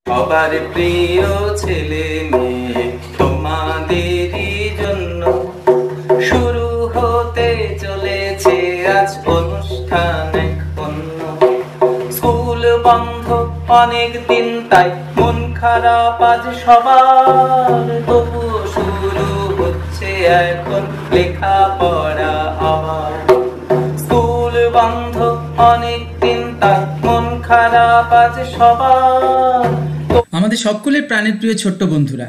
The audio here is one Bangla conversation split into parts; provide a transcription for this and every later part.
সবার প্রিয় ছেলে মেয়ে তোমাদেরই জন্য শুরু হতে চলেছে আজ অনুষ্ঠান অন্য। স্কুল বন্ধ অনেক দিন, তাই মন খারাপ আজ সবার, তবু শুরু হচ্ছে এখন লেখাপড়া আবার। স্কুল বন্ধ অনেক দিন, তাই মন খারাপ আজ সবার। আমাদের সকলের প্রাণের প্রিয় ছোট্ট বন্ধুরা,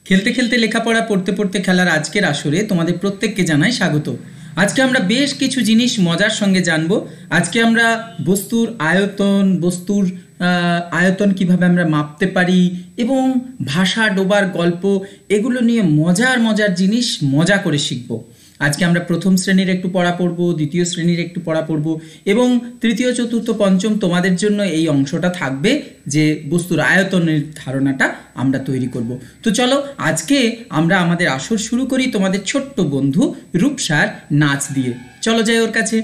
খেলতে খেলতে লেখাপড়া, পড়তে পড়তে খেলার আজকের আসরে তোমাদের প্রত্যেককে জানাই স্বাগত। আজকে আমরা বেশ কিছু জিনিস মজার সঙ্গে জানবো। আজকে আমরা বস্তুর আয়তন কিভাবে আমরা মাপতে পারি এবং ভাষা ডোবার গল্প, এগুলো নিয়ে মজার মজার জিনিস মজা করে শিখবো। আজকে আমরা প্রথম শ্রেণীর একটু পড়া পড়ব, দ্বিতীয় শ্রেণীর একটু পড়া পড়ব এবং তৃতীয়, চতুর্থ, পঞ্চম তোমাদের জন্য এই অংশটা থাকবে যে বস্তুর আয়তনের ধারণাটা আমরা তৈরি করব। তো চলো আজকে আমরা আমাদের আসর শুরু করি তোমাদের ছোট্ট বন্ধু রূপসার নাচ দিয়ে। চলো যাই ওর কাছে।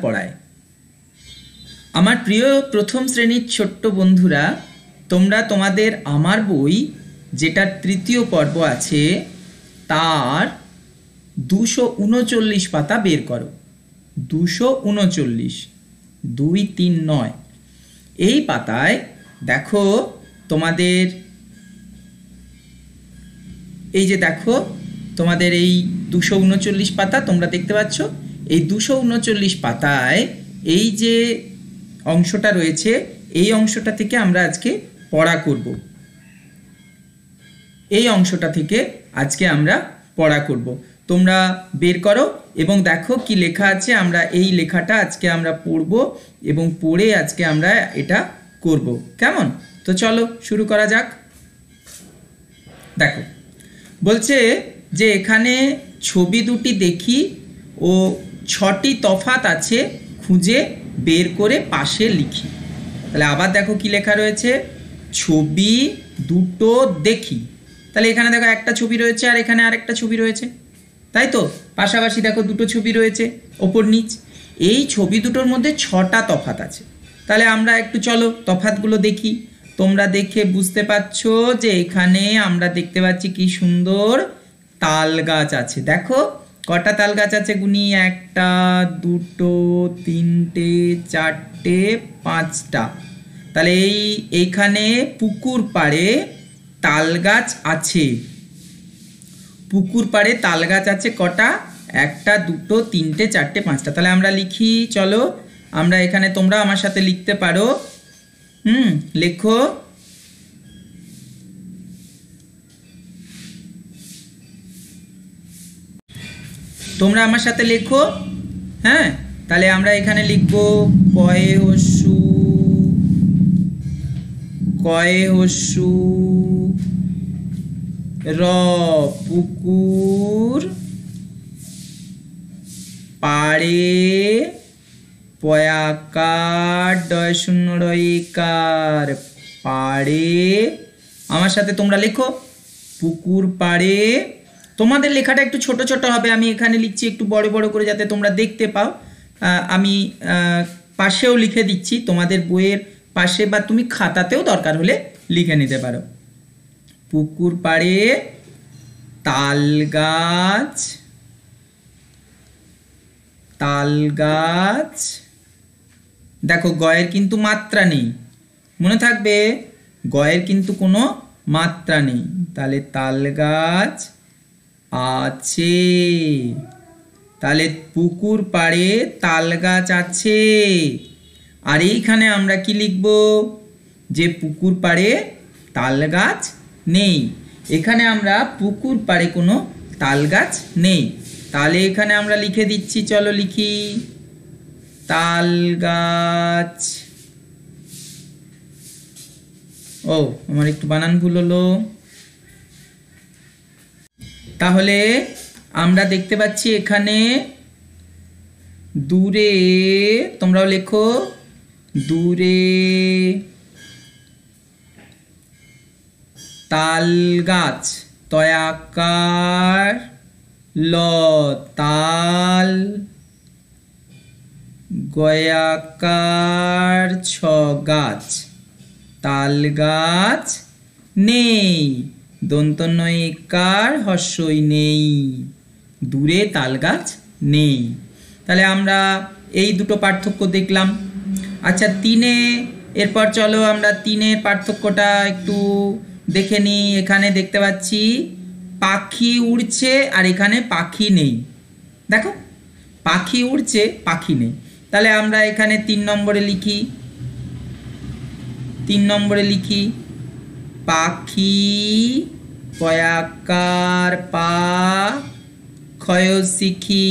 পড়ায় আমার প্রিয় প্রথম শ্রেণীর ছোট্ট বন্ধুরা, তোমরা তোমাদের আমার বই যেটার তৃতীয় পর্ব আছে তার 239 পাতা বের করো। 239, 239 এই পাতায় দেখো তোমাদের এই যে দেখো তোমাদের এই 239 পাতা তোমরা দেখতে পাচ্ছ। এই 239 পাতায় এই যে অংশটা রয়েছে, এই অংশটা থেকে আমরা আজকে পড়া করব। এই অংশটা থেকে আজকে আমরা পড়া করব। তোমরা বের করো এবং দেখো কি লেখা আছে। আমরা এই লেখাটা আজকে আমরা পড়ব এবং পড়ে আজকে আমরা এটা করব। কেমন? তো চলো শুরু করা যাক। দেখো বলছে যে এখানে ছবি দুটি দেখি ও 6টি তফাৎ আছে, খুঁজে বের করে পাশে লিখি। তাহলে আবার দেখো কি লেখা রয়েছে, ছবি দুটো দেখি। তাহলে এখানে দেখো একটা ছবি রয়েছে আর এখানে আরেকটা ছবি রয়েছে, তাই তো? পাশাপাশি দেখো দুটো ছবি রয়েছে, ওপর নিচ। এই ছবি দুটোর মধ্যে 6টা তফাৎ আছে। তাহলে আমরা একটু চলো তফাৎগুলো দেখি। তোমরা দেখে বুঝতে পারছো যে এখানে আমরা দেখতে পাচ্ছি কি সুন্দর তাল গাছ আছে। দেখো কটা তাল গাছ আছে গুনি, 1টা 2টো 3টে 4টে 5টা। তাহলে এইখানে পুকুর পাড়ে তাল গাছ আছে। পুকুর পাড়ে তাল গাছ আছে কটা? 1টা 2টো 3টে 4টে 5টা। তাহলে আমরা লিখি, চলো আমরা এখানে, তোমরা আমার সাথে লিখতে পারো। লেখো তোমরা আমার সাথে লেখো। হ্যাঁ, তাহলে আমরা এখানে লিখবো কয়ে হস্যু র, পুকুর পাড়ে, পয়াকার ডয় শূন্য রইকার পাড়ে। আমার সাথে তোমরা লেখো পুকুর পাড়ে। তোমাদের লেখাটা একটু ছোট ছোট হবে, আমি এখানে লিখছি একটু বড় বড় করে যাতে তোমরা দেখতে পাও। আমি পাশেও লিখে দিচ্ছি, তোমাদের বইয়ের পাশে বা তুমি খাতাতেও দরকার হলে লিখে নিতে পারো। পুকুর পাড়ে তাল গাছ, তাল গাছ। দেখো গয়ের কিন্তু মাত্রা নেই, মনে থাকবে গয়ের কিন্তু কোনো মাত্রা নেই। তাহলে তাল গাছ আছে, তাহলে পুকুর পাড়ে তাল গাছ আছে। আর এইখানে আমরা কি লিখব, যে পুকুর পাড়ে তাল গাছ নেই। এখানে আমরা পুকুর পাড়ে কোনো তাল গাছ নেই, তাহলে এখানে আমরা লিখে দিচ্ছি, চলো লিখি তাল গাছ। ও আমার একটু বানান ভুল হলো। তাহলে আমরা দেখতে পাচ্ছি এখানে দূরে, তোমরাও লেখো দূরে তাল গাছ, তয়াকার ল তাল, গয়াকার ছ গাছ, তাল গাছ নেই, দন্ত নয়কার হর্ষই নেই, দূরে তাল গাছ নেই। তাহলে আমরা এই দুটো পার্থক্য দেখলাম। আচ্ছা, 3-এ এরপর চলো আমরা 3-এর পার্থক্যটা একটু দেখে নিই। এখানে দেখতে পাচ্ছি পাখি উড়ছে আর এখানে পাখি নেই। দেখো পাখি উড়ছে, পাখি নেই। তাহলে আমরা এখানে 3 নম্বরে লিখি, 3 নম্বরে লিখি পাখি, পয়াকার পা, ক্ষয় শিখি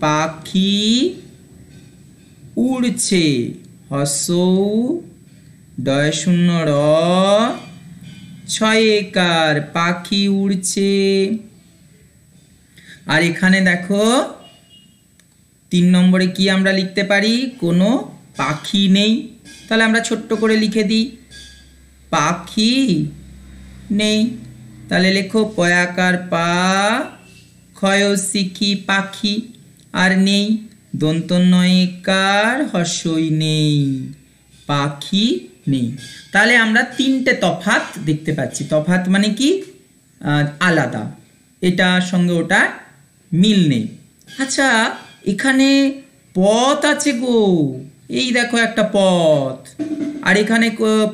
পাখি উড়ছে, হসৌ ডয় শূন্য র, ছয়েকার পাখি উড়ছে। আর এখানে দেখো 3 নম্বরে কি আমরা লিখতে পারি, কোনো পাখি নেই। তাহলে আমরা ছোট্ট করে লিখে দিই পাখি নেই। তাহলে লেখো পয়াকার পা, ক্ষয় শিখি পাখি, আর নেই দন্ত নয়কার হর্ষই নেই, পাখি নেই। তাহলে আমরা 3টে তফাৎ দেখতে পাচ্ছি। তফাৎ মানে কি, আলাদা, এটার সঙ্গে ওটা মিল নেই। আচ্ছা, এখানে পথ আছে গো, এই দেখো একটা পথ, আর এখানে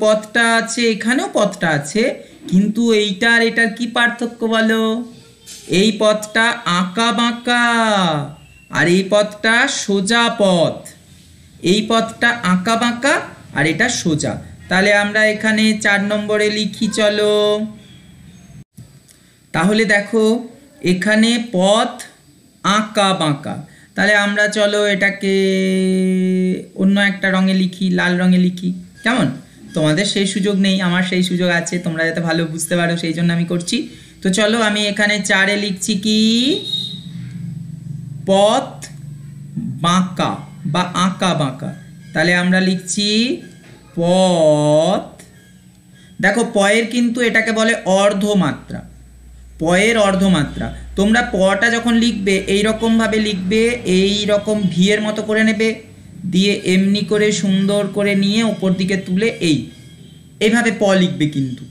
পথটা আছে, এখানেও পথটা আছে, কিন্তু এইটা আর এটার কি পার্থক্য বলো? এই পথটা আঁকা বাঁকা আর এই পথটা সোজা পথ। এই পথটা আঁকা বাঁকা আর এটা সোজা। তাহলে আমরা এখানে 4 নম্বরে লিখি, চলো। তাহলে দেখো এখানে পথ আঁকা বাঁকা, তাহলে আমরা চলো এটাকে অন্য একটা রঙে লিখি, লাল রঙে লিখি, কেমন? তোমাদের সেই সুযোগ নেই, আমার সেই সুযোগ আছে, তোমরা যাতে ভালো বুঝতে পারো সেই জন্য আমি করছি। তো চলো আমি এখানে 4-এ লিখছি কি, পথ বাঁকা বা আঁকা বাঁকা। তাহলে আমরা লিখছি পথ। দেখো পয়ের কিন্তু এটাকে বলে অর্ধমাত্রা, পয়ের অর্ধমাত্রা। তোমরা পটা যখন লিখবে এই রকম ভাবে লিখবে, এই রকম ভিয়ের মতো করে নেবে, দিয়ে এমনি করে সুন্দর করে নিয়ে উপর দিকে তুলে এইভাবে প লিখবে। কিন্তু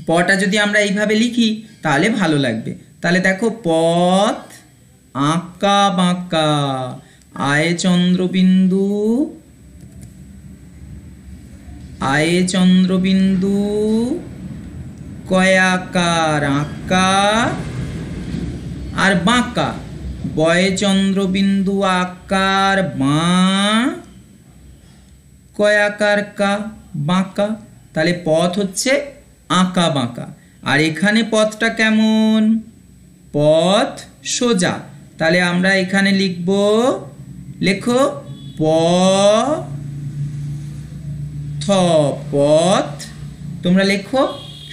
পটা যদি আমরা এইভাবে লিখি তাহলে ভালো লাগবে। তাহলে দেখো পথ আঁকা বাঁকা, আয়ে চন্দ্রবিন্দু, আয়ে চন্দ্রবিন্দু, কয়াকার আঁকা আর বাঁকা, বয়ে চন্দ্রবিন্দু আকার বাঁ, কয়াকার কা, বাঁকা। তাহলে পথ হচ্ছে আঁকা বাঁকা। আর এখানে পথটা কেমন, পথ সোজা। তাহলে আমরা এখানে লিখব, লেখো প থ, পথ। তোমরা লেখো,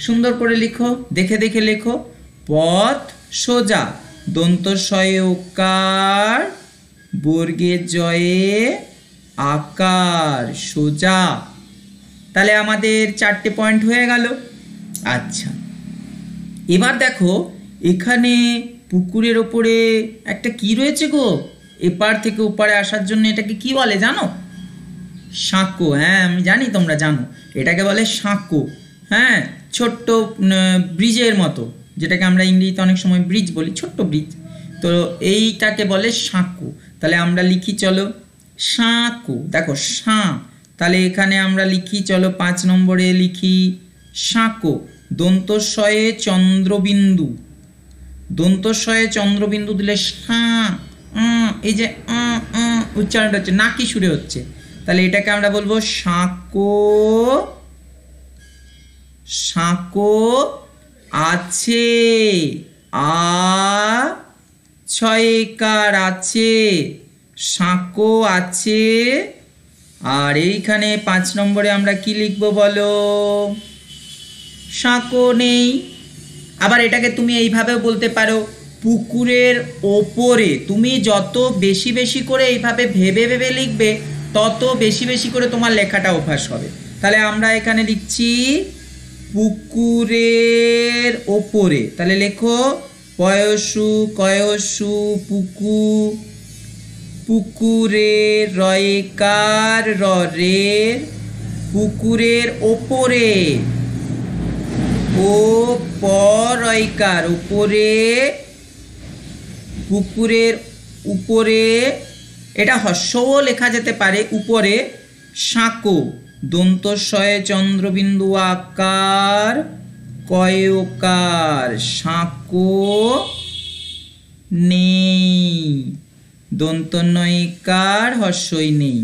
সুন্দর করে লিখো, দেখে দেখে লেখো, পথ সোজা, দন্ত শয়ে ওকার, বর্গের জয়ে আকার, সোজা। তাহলে আমাদের 4টে পয়েন্ট হয়ে গেল। আচ্ছা, এবার দেখো এখানে পুকুরের ওপরে একটা কি রয়েছে গো, এপার থেকে ওপারে আসার জন্য এটাকে কি বলে জানো? সাঁকো। হ্যাঁ আমি জানি তোমরা জানো, এটাকে বলে সাঁকো। হ্যাঁ, ছোট্ট ব্রিজের মতো, যেটাকে আমরা ইংরেজিতে অনেক সময় ব্রিজ বলি, ছোট্ট ব্রিজ। তো এইটাকে বলে সাঁকো। তাহলে আমরা লিখি, চলো সাঁকো। দেখো সাঁ, তাহলে এখানে আমরা লিখি, চলো 5 নম্বরে লিখি সাঁকো। দন্তস্বয়ে চন্দ্রবিন্দু, দন্তস্বয়ে চন্দ্রবিন্দু দিলে সাঁ, এই যে উচ্চারণটা হচ্ছে নাকি সুরে হচ্ছে, তাহলে এটাকে আমরা বলবো সাঁকো সাঁকো আছে, আ ছয়কার আছে, সাঁকো আছে। আর এইখানে 5 নম্বরে আমরা কি লিখব বলো? সাঁকো নেই। আবার এটাকে তুমি এইভাবেও বলতে পারো, পুকুরের ওপরে। তুমি যত বেশি বেশি করে এইভাবে ভেবে ভেবে লিখবে তত বেশি বেশি করে তোমার লেখাটা অভ্যাস হবে। তাহলে আমরা এখানে লিখছি পুকুরের ওপরে। তাহলে লেখো পয়সু কয়সু পুকু, পুকুরের রয়কার রের, পুকুরের ওপরে, ও পরয়কার উপরে, পুকুরের উপরে। এটা হস্যও লেখা যেতে পারে উপরে। সাঁকো দন্তস্বয়ে চন্দ্রবিন্দু আকার কয়কার, সাঁকো নেই, দন্তনয়কার হস্যই নেই।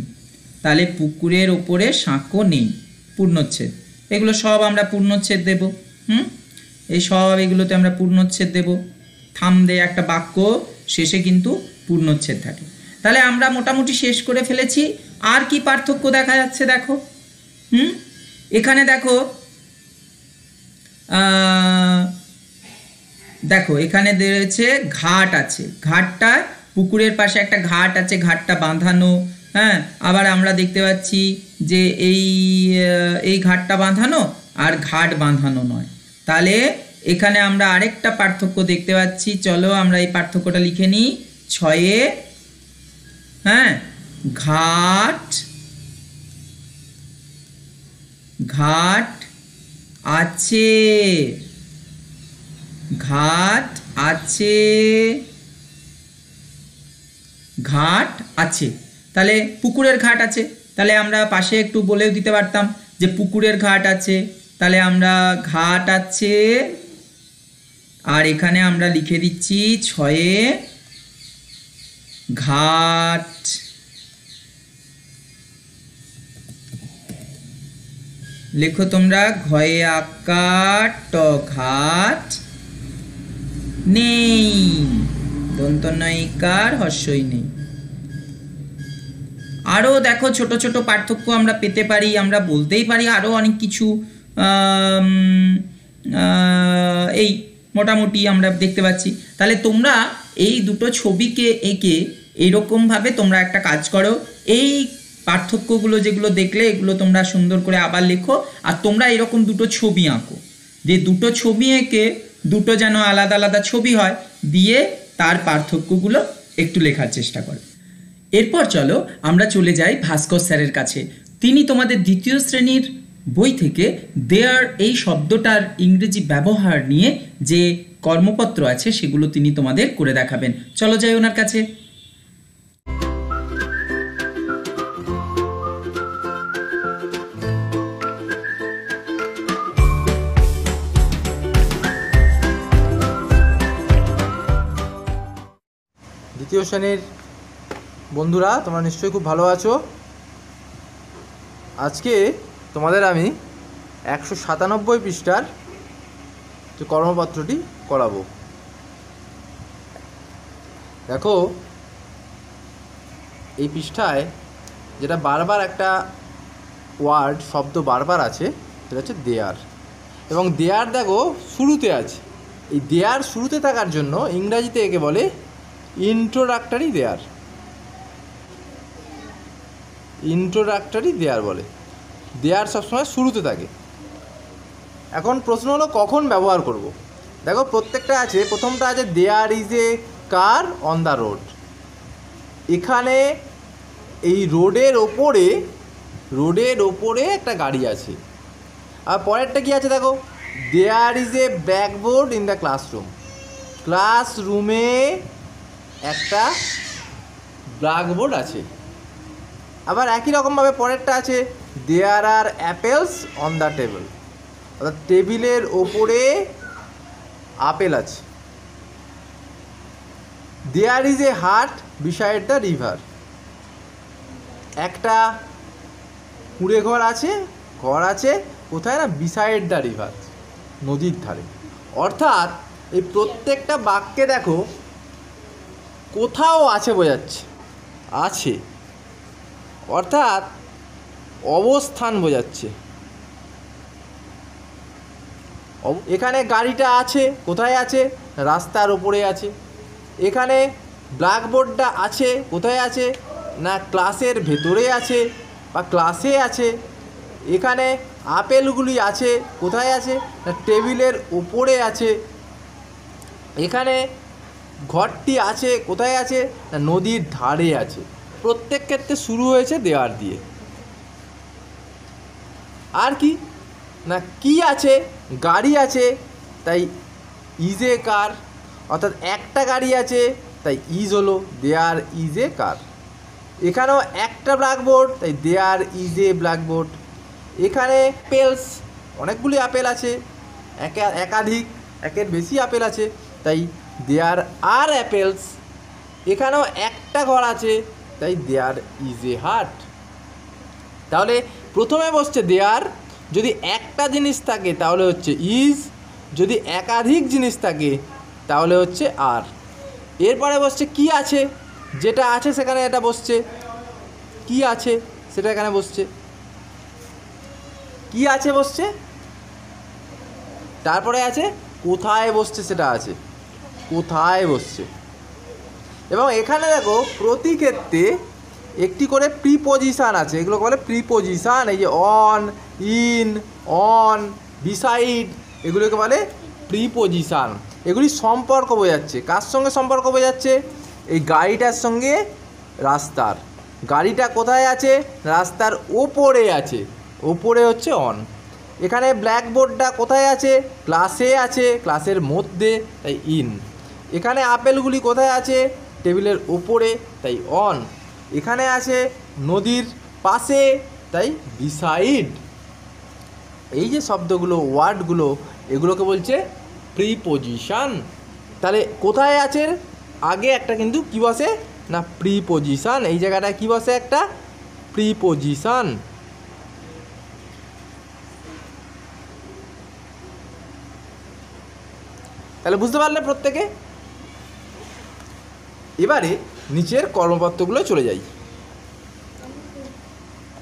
তাহলে পুকুরের ওপরে সাঁকো নেই, পূর্ণচ্ছেদ। এগুলো সব আমরা পূর্ণচ্ছেদ দেব। এই সব এগুলোতে আমরা পূর্ণচ্ছেদ দেব। থাম দে একটা বাক্য শেষে কিন্তু পূর্ণচ্ছেদ থাকে। তাহলে আমরা মোটামুটি শেষ করে ফেলেছি। আর কি পার্থক্য দেখা যাচ্ছে দেখো। এখানে দেখো, দেখো এখানে রয়েছে ঘাট আছে, ঘাটটা পুকুরের পাশে একটা ঘাট আছে, ঘাটটা বাঁধানো। হ্যাঁ, আবার আমরা দেখতে পাচ্ছি যে এই ঘাটটা বাঁধানো আর ঘাট বাঁধানো নয়। তাহলে এখানে আমরা আরেকটা পার্থক্য দেখতে পাচ্ছি। চলো আমরা এই পার্থক্যটা লিখে নিই 6-এ। হ্যাঁ, ঘাট, ঘাট আছে, ঘাট আছে, ঘাট আছে। তাহলে পুকুরের ঘাট আছে, তাহলে আমরা পাশে একটু বলেও দিতে পারতাম যে পুকুরের ঘাট আছে। তাহলে আমরা ঘাট আছে, আর এখানে আমরা লিখে দিচ্ছি 6-এ ঘাট। লেখো তোমরা ঘয়ে আকার ট, ঘাট নেই, দন্তনয়িকার হস্যই নেই। আরও দেখো ছোট ছোট পার্থক্য আমরা পেতে পারি, আমরা বলতেই পারি আরও অনেক কিছু। এই মোটামুটি আমরা দেখতে পাচ্ছি। তাহলে তোমরা এই দুটো ছবিকে এঁকে এইরকমভাবে তোমরা একটা কাজ করো। এই পার্থক্যগুলো যেগুলো দেখলে এগুলো তোমরা সুন্দর করে আবার লেখো। আর তোমরা এরকম দুটো ছবি আঁকো, যে দুটো ছবি এঁকে দুটো যেন আলাদা আলাদা ছবি হয়, দিয়ে তার পার্থক্যগুলো একটু লেখার চেষ্টা করো। এরপর চলো আমরা চলে যাই ভাস্কর স্যারের কাছে। তিনি তোমাদের 2য় শ্রেণীর বই থেকে দেয়ার এই শব্দটার ইংরেজি ব্যবহার নিয়ে যে কর্মপত্র আছে সেগুলো তিনি তোমাদের করে দেখাবেন। চলো যাই ওনার কাছে। দ্বিতীয় শ্রেণীর বন্ধুরা, তোমরা নিশ্চয়ই খুব ভালো আছো। আজকে তোমাদের আমি 197 পৃষ্ঠার যে কর্মপত্রটি করাবো। দেখো এই পৃষ্ঠায় যেটা বারবার একটা ওয়ার্ড শব্দ বারবার আছে সেটা হচ্ছে দেয়ার। এবং দেয়ার দেখো শুরুতে আছে। এই দেয়ার শুরুতে থাকার জন্য ইংরাজিতে একে বলে ইন্ট্রোডাক্টরি দেয়ার। ইন্ট্রোডাক্টরি দেয়ার বলে। দেয়ার সবসময় শুরুতে থাকে। এখন প্রশ্ন হলো কখন ব্যবহার করব। দেখো প্রত্যেকটা আছে। প্রথমটা আছে there is a car on the road. এখানে এই রোডের ওপরে একটা গাড়ি আছে। আর পরেরটা কি আছে দেখো, there is a blackboard in the classroom. ক্লাসরুমে একটা ব্ল্যাকবোর্ড আছে। আবার একই রকমভাবে পরেরটা আছে there are apples on the table. অর্থাৎ টেবিলের ওপরে আপেল আছে। দেয়ার ইজ এ হাট বিসাইড দ্য রিভার। একটা কুঁড়ে ঘর আছে কোথায় না বিসাইড দ্য রিভার, নদীর ধারে। অর্থাৎ এই প্রত্যেকটা বাক্যে দেখো কোথাও আছে বোঝাচ্ছে, আছে অর্থাৎ অবস্থান বোঝাচ্ছে। এখানে গাড়িটা আছে, কোথায় আছে? রাস্তার ওপরে আছে। এখানে ব্ল্যাকবোর্ডটা আছে, কোথায় আছে? না ক্লাসের ভেতরে আছে বা ক্লাসে আছে। এখানে আপেলগুলি আছে, কোথায় আছে? না টেবিলের ওপরে আছে। এখানে ঘরটি আছে, কোথায় আছে? না নদীর ধারে আছে। প্রত্যেক ক্ষেত্রে শুরু হয়েছে দেওয়ার দিয়ে। আর কি না কি আছে? গাড়ি আছে, তাই ইজ এ কার, অর্থাৎ একটা গাড়ি আছে তাই ইজ হলো দেয়ার ইজ এ কার। এখানেও একটা ব্ল্যাকবোর্ড, তাই দেয়ার ইজ এ ব্ল্যাকবোর্ড। এখানে আপেলস, অনেকগুলি আপেল আছে, একাধিক, একের বেশি আপেল আছে, তাই দেয়ার আর অ্যাপেলস। এখানেও একটা ঘর আছে, তাই দেয়ার ইজ এ হাট। তাহলে প্রথমে বসছে দেয়ার, যদি একটা জিনিস থাকে তাহলে হচ্ছে ইজ, যদি একাধিক জিনিস থাকে তাহলে হচ্ছে আর। এরপরে বসছে কি আছে, যেটা আছে সেখানে এটা বসছে, কি আছে সেটা এখানে বসছে, কি আছে বসছে। তারপরে আছে কোথায় বসছে, সেটা আছে কোথায় বসছে। এবং এখানে দেখো প্রতি ক্ষেত্রে একটি করে প্রিপোজিশান আছে, এগুলোকে বলে প্রিপোজিশান। এই যে অন, ইন, অন, বিসাইড, এগুলোকে বলে প্রিপোজিশান। এগুলি সম্পর্ক বোঝাচ্ছে। কার সঙ্গে সম্পর্ক বোঝাচ্ছে? এই গাড়িটার সঙ্গে রাস্তার। গাড়িটা কোথায় আছে? রাস্তার ওপরে আছে, ওপরে হচ্ছে অন। এখানে ব্ল্যাকবোর্ডটা কোথায় আছে? ক্লাসে আছে, ক্লাসের মধ্যে, তাই ইন। এখানে আপেলগুলি কোথায় আছে? টেবিলের ওপরে, তাই অন। এখানে আছে নদীর পাশে, তাই বিসাইড। এই যে শব্দগুলো, ওয়ার্ডগুলো, এগুলোকে বলছে প্রিপোজিশন। তাহলে কোথায় আছে আগে একটা কিন্তু কি বসে না প্রিপোজিশন। এই জায়গাটায় কি বসে? একটা প্রিপোজিশন। তাহলে বুঝতে পারলে প্রত্যেকে? এবারে নিচের কর্মপত্রগুলো চলে যাই।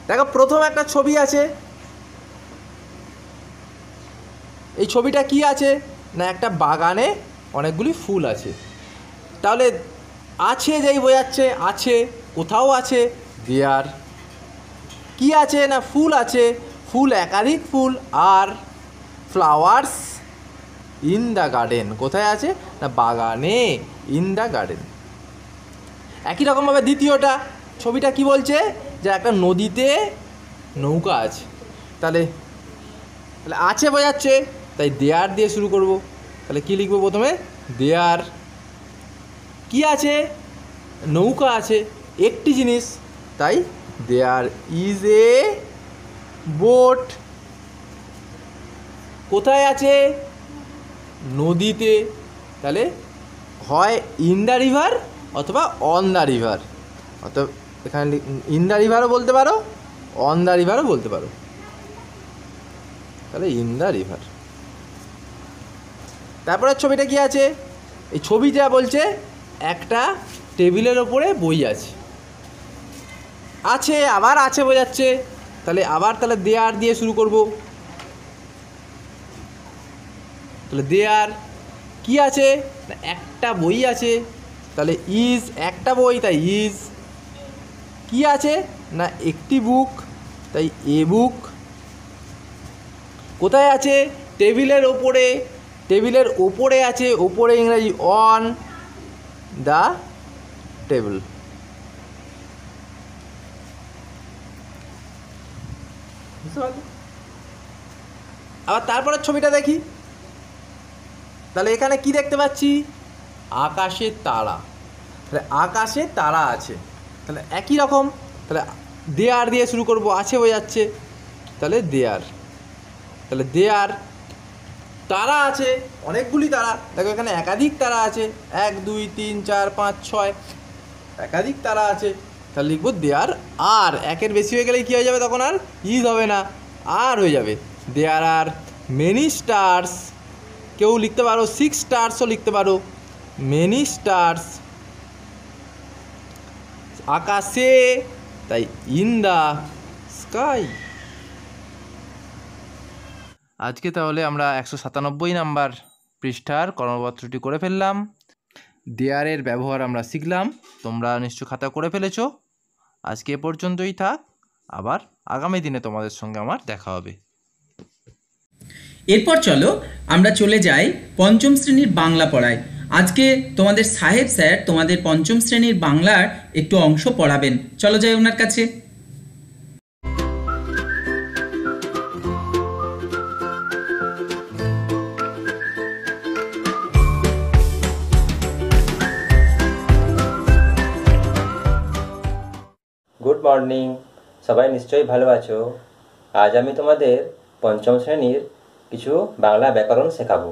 দেখো প্রথম একটা ছবি আছে। এই ছবিটা কি আছে না একটা বাগানে অনেকগুলি ফুল আছে। তাহলে আছে যেই বোঝাচ্ছে, আছে কোথাও আছে দেয়ার। কি আছে না ফুল আছে, ফুল একাধিক ফুল। আর ফ্লাওয়ার্স ইন দ্য গার্ডেন, কোথায় আছে না বাগানে, ইন দ্য গার্ডেন। একই রকমভাবে দ্বিতীয়টা ছবিটা কি বলছে? যে একটা নদীতে নৌকা আছে। তাহলে তাহলে আছে বোঝাচ্ছে, তাই দেয়ার দিয়ে শুরু করব। তাহলে কি লিখবো? প্রথমে দেয়ার। কি আছে? নৌকা আছে, একটি জিনিস, তাই দেয়ার ইজ এ বোট। কোথায় আছে? নদীতে। তাহলে হয় ইন দ্য রিভার অথবা অন দ্য রিভার। অথবা এখানে ইন দ্য রিভারও বলতে পারো, অন দ্য রিভারও বলতে পারো। তাহলে ইন দ্য রিভার। তারপরে ছবিটা কি আছে? এই ছবিটা বলছে একটা টেবিলের ওপরে বই আছে। আছে আবার আছে বোঝাচ্ছে, তাহলে আবার তাহলে দেয়ার দিয়ে শুরু করব। তাহলে দেয়ার। কি আছে? একটা বই আছে, তাহলে ইজ, একটা বই তাই ইজ। কি আছে না একটি বুক, তাই এ বুক। কোথায় আছে? টেবিলের ওপরে, টেবিলের ওপরে আছে, ওপরে ইংরাজি অন দ্য টেবিল। বুঝতে পারলে? আবার তারপরের ছবিটা দেখি। তাহলে এখানে কি দেখতে পাচ্ছি? আকাশে তারা। তাহলে আকাশে তারা আছে, তাহলে একই রকম। তাহলে দেয়ার দিয়ে শুরু করব, আছে বোঝাচ্ছে, তাহলে দেয়ার। তাহলে দেয়ার। তারা আছে, অনেকগুলি তারা। দেখো এখানে একাধিক তারা আছে, 1 2 3 4 5 6, একাধিক তারা আছে। তাহলে লিখবো দেয়ার আর। একের বেশি হয়ে গেলে কী হয়ে যাবে? তখন আর ইজ হবে না, আর হয়ে যাবে। দেয়ার আর মেনি স্টার্স, কেউ লিখতে পারো 6 স্টার্সও লিখতে পারো, মেনি স্টার্স আকাশে, তাই ইন দ্য স্কাই। আজকে তাহলে আমরা 197 নাম্বার পৃষ্ঠার কর্মপত্রটি করে ফেললাম। দেয়ারের ব্যবহার আমরা শিখলাম, তোমরা নিশ্চয় খাতা করে ফেলেছো। আজকে এ পর্যন্তই থাক, আবার আগামী দিনে তোমাদের সঙ্গে আমার দেখা হবে। এরপর চলো আমরা চলে যাই পঞ্চম শ্রেণীর বাংলা পড়ায়। আজকে তোমাদের সাহেব স্যার তোমাদের পঞ্চম শ্রেণীর বাংলার একটু অংশ পড়াবেন। চলো যাই ওনার কাছে। গুড মর্নিং, সবাই নিশ্চয়ই ভালো আছো। আজ আমি তোমাদের পঞ্চম শ্রেণীর কিছু বাংলা ব্যাকরণ শেখাবো।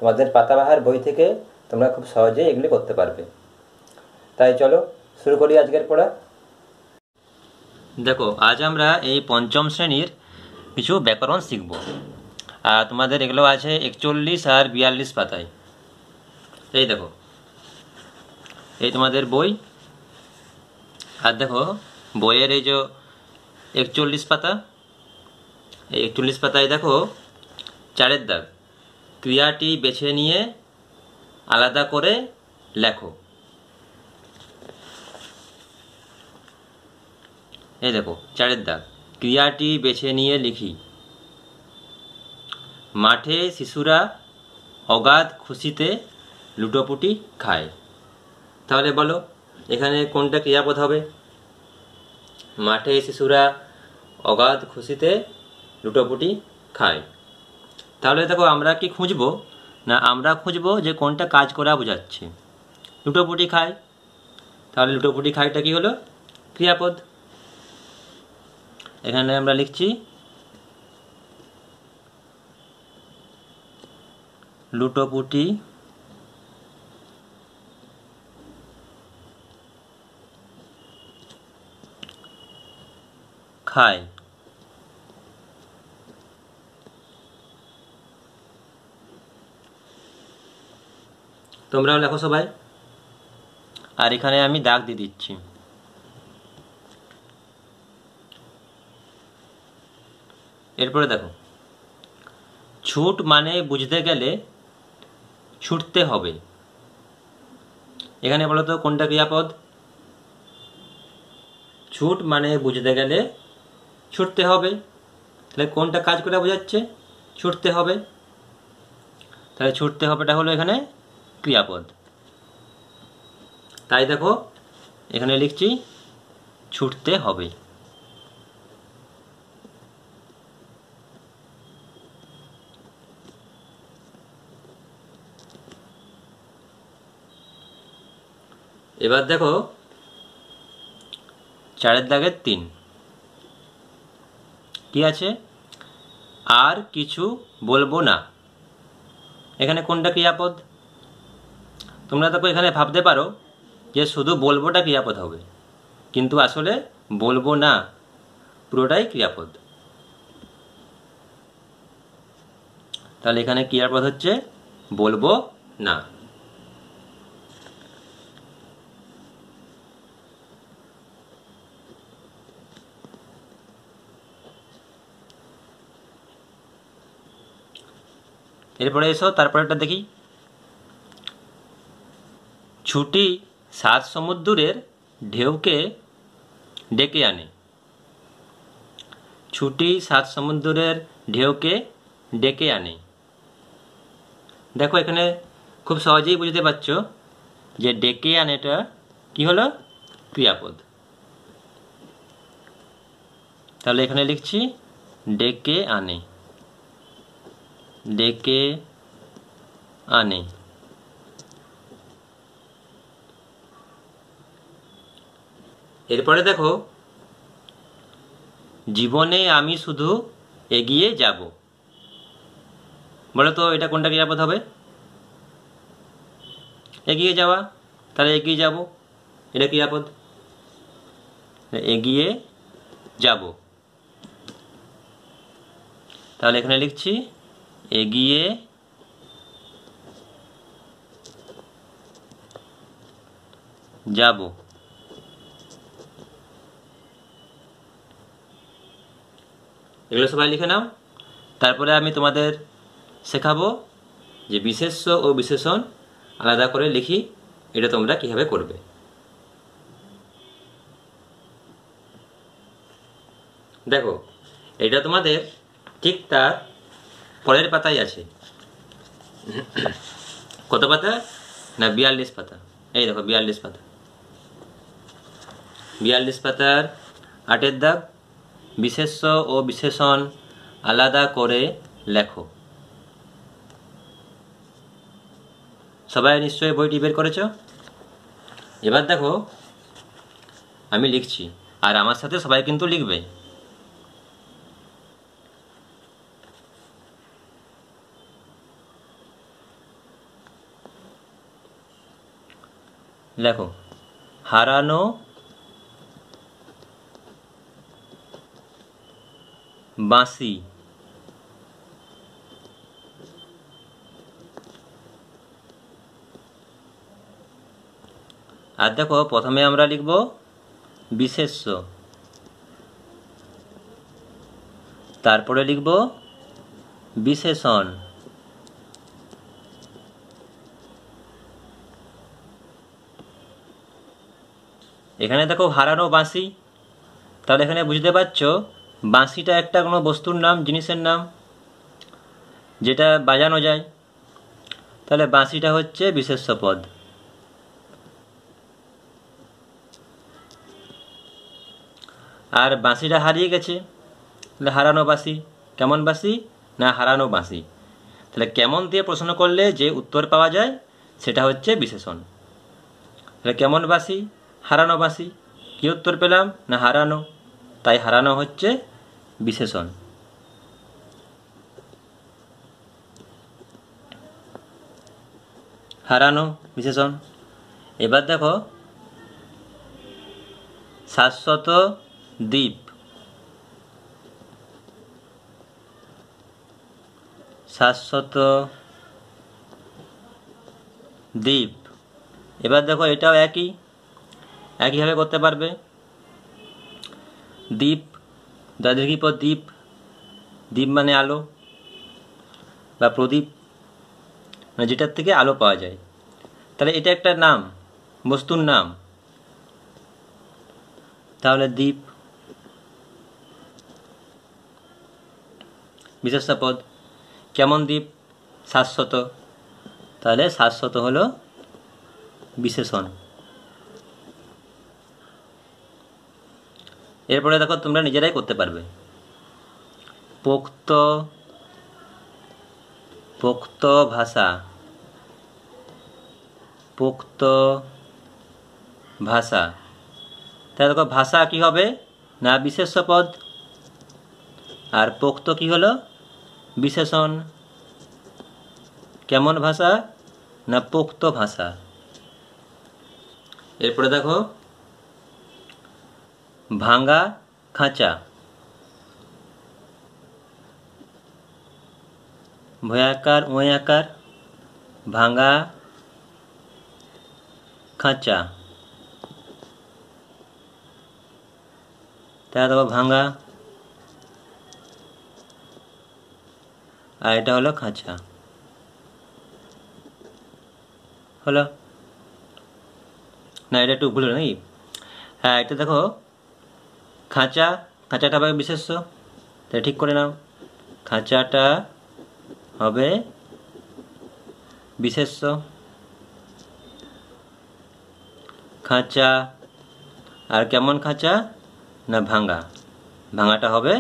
তোমাদের পাতাবাহার বই থেকে তোমরা খুব সহজেই এগুলি করতে পারবে। তাই চলো শুরু করি আজকের পড়া। দেখো, আজ আমরা এই পঞ্চম শ্রেণীর কিছু ব্যাকরণ শিখব। আর তোমাদের এগুলো আছে 41 আর 42 পাতায়। এই দেখো, এই তোমাদের বই। আর দেখো বইয়ের এই যে 41 পাতা, এই 41 পাতায় দেখো 4 দাগ, ক্রিয়াটি বেছে নিয়ে আলাদা করে লেখো। এই দেখো 4 দাগ, ক্রিয়াটি বেছে নিয়ে লিখি। মাঠে শিশুরা অগাধ খুশিতে লুটোপুটি খায়। তাহলে বলো এখানে কোনটা ক্রিয়াপদ হবে? মাঠে শিশুরা অগাধ খুশিতে লুটোপুটি খায়। তাহলে দেখো আমরা কি খুঁজবো না, আমরা খুঁজবো যে কোনটা কাজ করা বোঝাচ্ছে। লুটোপুটি খায়, তাহলে লুটোপুটি খায়টা কি হলো? ক্রিয়াপদ। এখানে আমরা লিখছি লুটোপুটি খায়। তোমরাও লেখো সবাই। আর এখানে আমি দাগ দিয়ে দিচ্ছি। এরপরে দেখো, ছুট মানে বুঝতে গেলে ছুটতে হবে। এখানে বলো তো কোনটা ক্রিয়াপদ? ছুট মানে বুঝতে গেলে ছুটতে হবে। তাহলে কোনটা কাজ করে বোঝাচ্ছে? ছুটতে হবে। তাহলে ছুটতে হবেটা হলো এখানে ক্রিয়াপদ। তাই দেখো এখানে লিখছি ছুটতে হবে। এবার দেখো 4 দাগের 3 কি আছে? আর কিছু বলবো না। এখানে কোনটা ক্রিয়াপদ? তোমরা দেখো এখানে ভাবতে পারো যে শুধু বলবোটা ক্রিয়াপদ হবে, কিন্তু আসলে বলবো না পুরোটাই ক্রিয়াপদ। তাহলে এখানে ক্রিয়াপদ হচ্ছে বলবো না। এরপরে এসো তারপরেটা দেখি। ছুটি 7 সমুদ্রের ঢেউকে ডেকে আনে। ছুটি 7 সমুদ্রের ঢেউকে ডেকে আনে। দেখো এখানে খুব সহজেই বুঝতে পারছো যে ডেকে আনেটা কি হলো? ক্রিয়াপদ। তাহলে এখানে লিখছি ডেকে আনে, ডেকে আনে। এরপরে দেখো, জীবনে আমি শুধু এগিয়ে যাব। বলো তো এটা কোনটা ক্রিয়াপদ হবে? এগিয়ে যাওয়া। তাহলে এগিয়ে যাব, এটা ক্রিয়াপদ। এগিয়ে যাব। তাহলে এখানে লিখছি এগিয়ে যাব। এগুলো সবাই লিখে নাও। তারপরে আমি তোমাদের শেখাবো যে বিশেষ্য ও বিশেষণ আলাদা করে লিখি, এটা তোমরা কিভাবে করবে। দেখো, এটা তোমাদের ঠিক তার পরের পাতায় আছে। কত পাতা? না 42 পাতা। এই দেখো 42 পাতা। 42 পাতার 8-এর দাগ, বিশেষ্য ও বিশেষণ আলাদা করে লেখো। সবাই নিশ্চয়ই বইটি বের করেছ। এবার দেখো আমি লিখছি, আর আমার সাথে সবাই কিন্তু লিখবে। লেখো হারানো বাঁশি। আর দেখো প্রথমে আমরা লিখব বিশেষ্য, তারপরে লিখব বিশেষণ, এখানে দেখো হারানো বাঁশি। তাহলে এখানে বুঝতে পারছো বাঁশিটা একটা কোনো বস্তুর নাম, জিনিসের নাম, যেটা বাজানো যায়। তাহলে বাঁশিটা হচ্ছে বিশেষ্য পদ। আর বাঁশিটা হারিয়ে গেছে, তাহলে হারানো বাঁশি। কেমন বাঁশি? না হারানো বাঁশি। তাহলে কেমন দিয়ে প্রশ্ন করলে যে উত্তর পাওয়া যায় সেটা হচ্ছে বিশেষণ। তাহলে কেমন বাঁশি? হারানো বাঁশি। কী উত্তর পেলাম? না হারানো, তাই হারানো হচ্ছে বিশেষণ। হারানো বিশেষণ। এবার দেখো শাশ্বত দ্বীপ। শাশ্বত দ্বীপ। এবার দেখো এটাও একইভাবে করতে পারবে। দ্বীপ, দীর্ঘ পদ দ্বীপ, দ্বীপ মানে আলো বা প্রদীপ, মানে যেটার থেকে আলো পাওয়া যায়। তাহলে এটা একটা নাম, বস্তুর নাম। তাহলে দ্বীপ বিশেষ্য পদ। কেমন দ্বীপ? শাশ্বত, তাহলে শাশ্বত হলো বিশেষণ। এরপরে দেখো তোমরা নিজেরাই করতে পারবে। পোক্ত, পোক্ত ভাষা, পোক্ত ভাষা। তাহলে দেখো ভাষা কি হবে? না বিশেষ্য পদ। আর পোক্ত কি হলো? বিশেষণ। কেমন ভাষা? না পোক্ত ভাষা। এরপরে দেখো ভাঙা খাঁচা, ভয়াকার ওয়াকার, ভাঙা খাঁচা। তাহলে দেখো ভাঙা, আর এটা হলো খাঁচা। হলো না? এটা একটু ভুল হলো নাকি? হ্যাঁ, এটা দেখো খাঁচা, খাঁচাটা হবে বিশেষ্য, তাই ঠিক করে নাও। খাঁচাটা হবে বিশেষ্য। খাঁচা, আর কেমন খাঁচা? না ভাঙা, ভাঙাটা হবে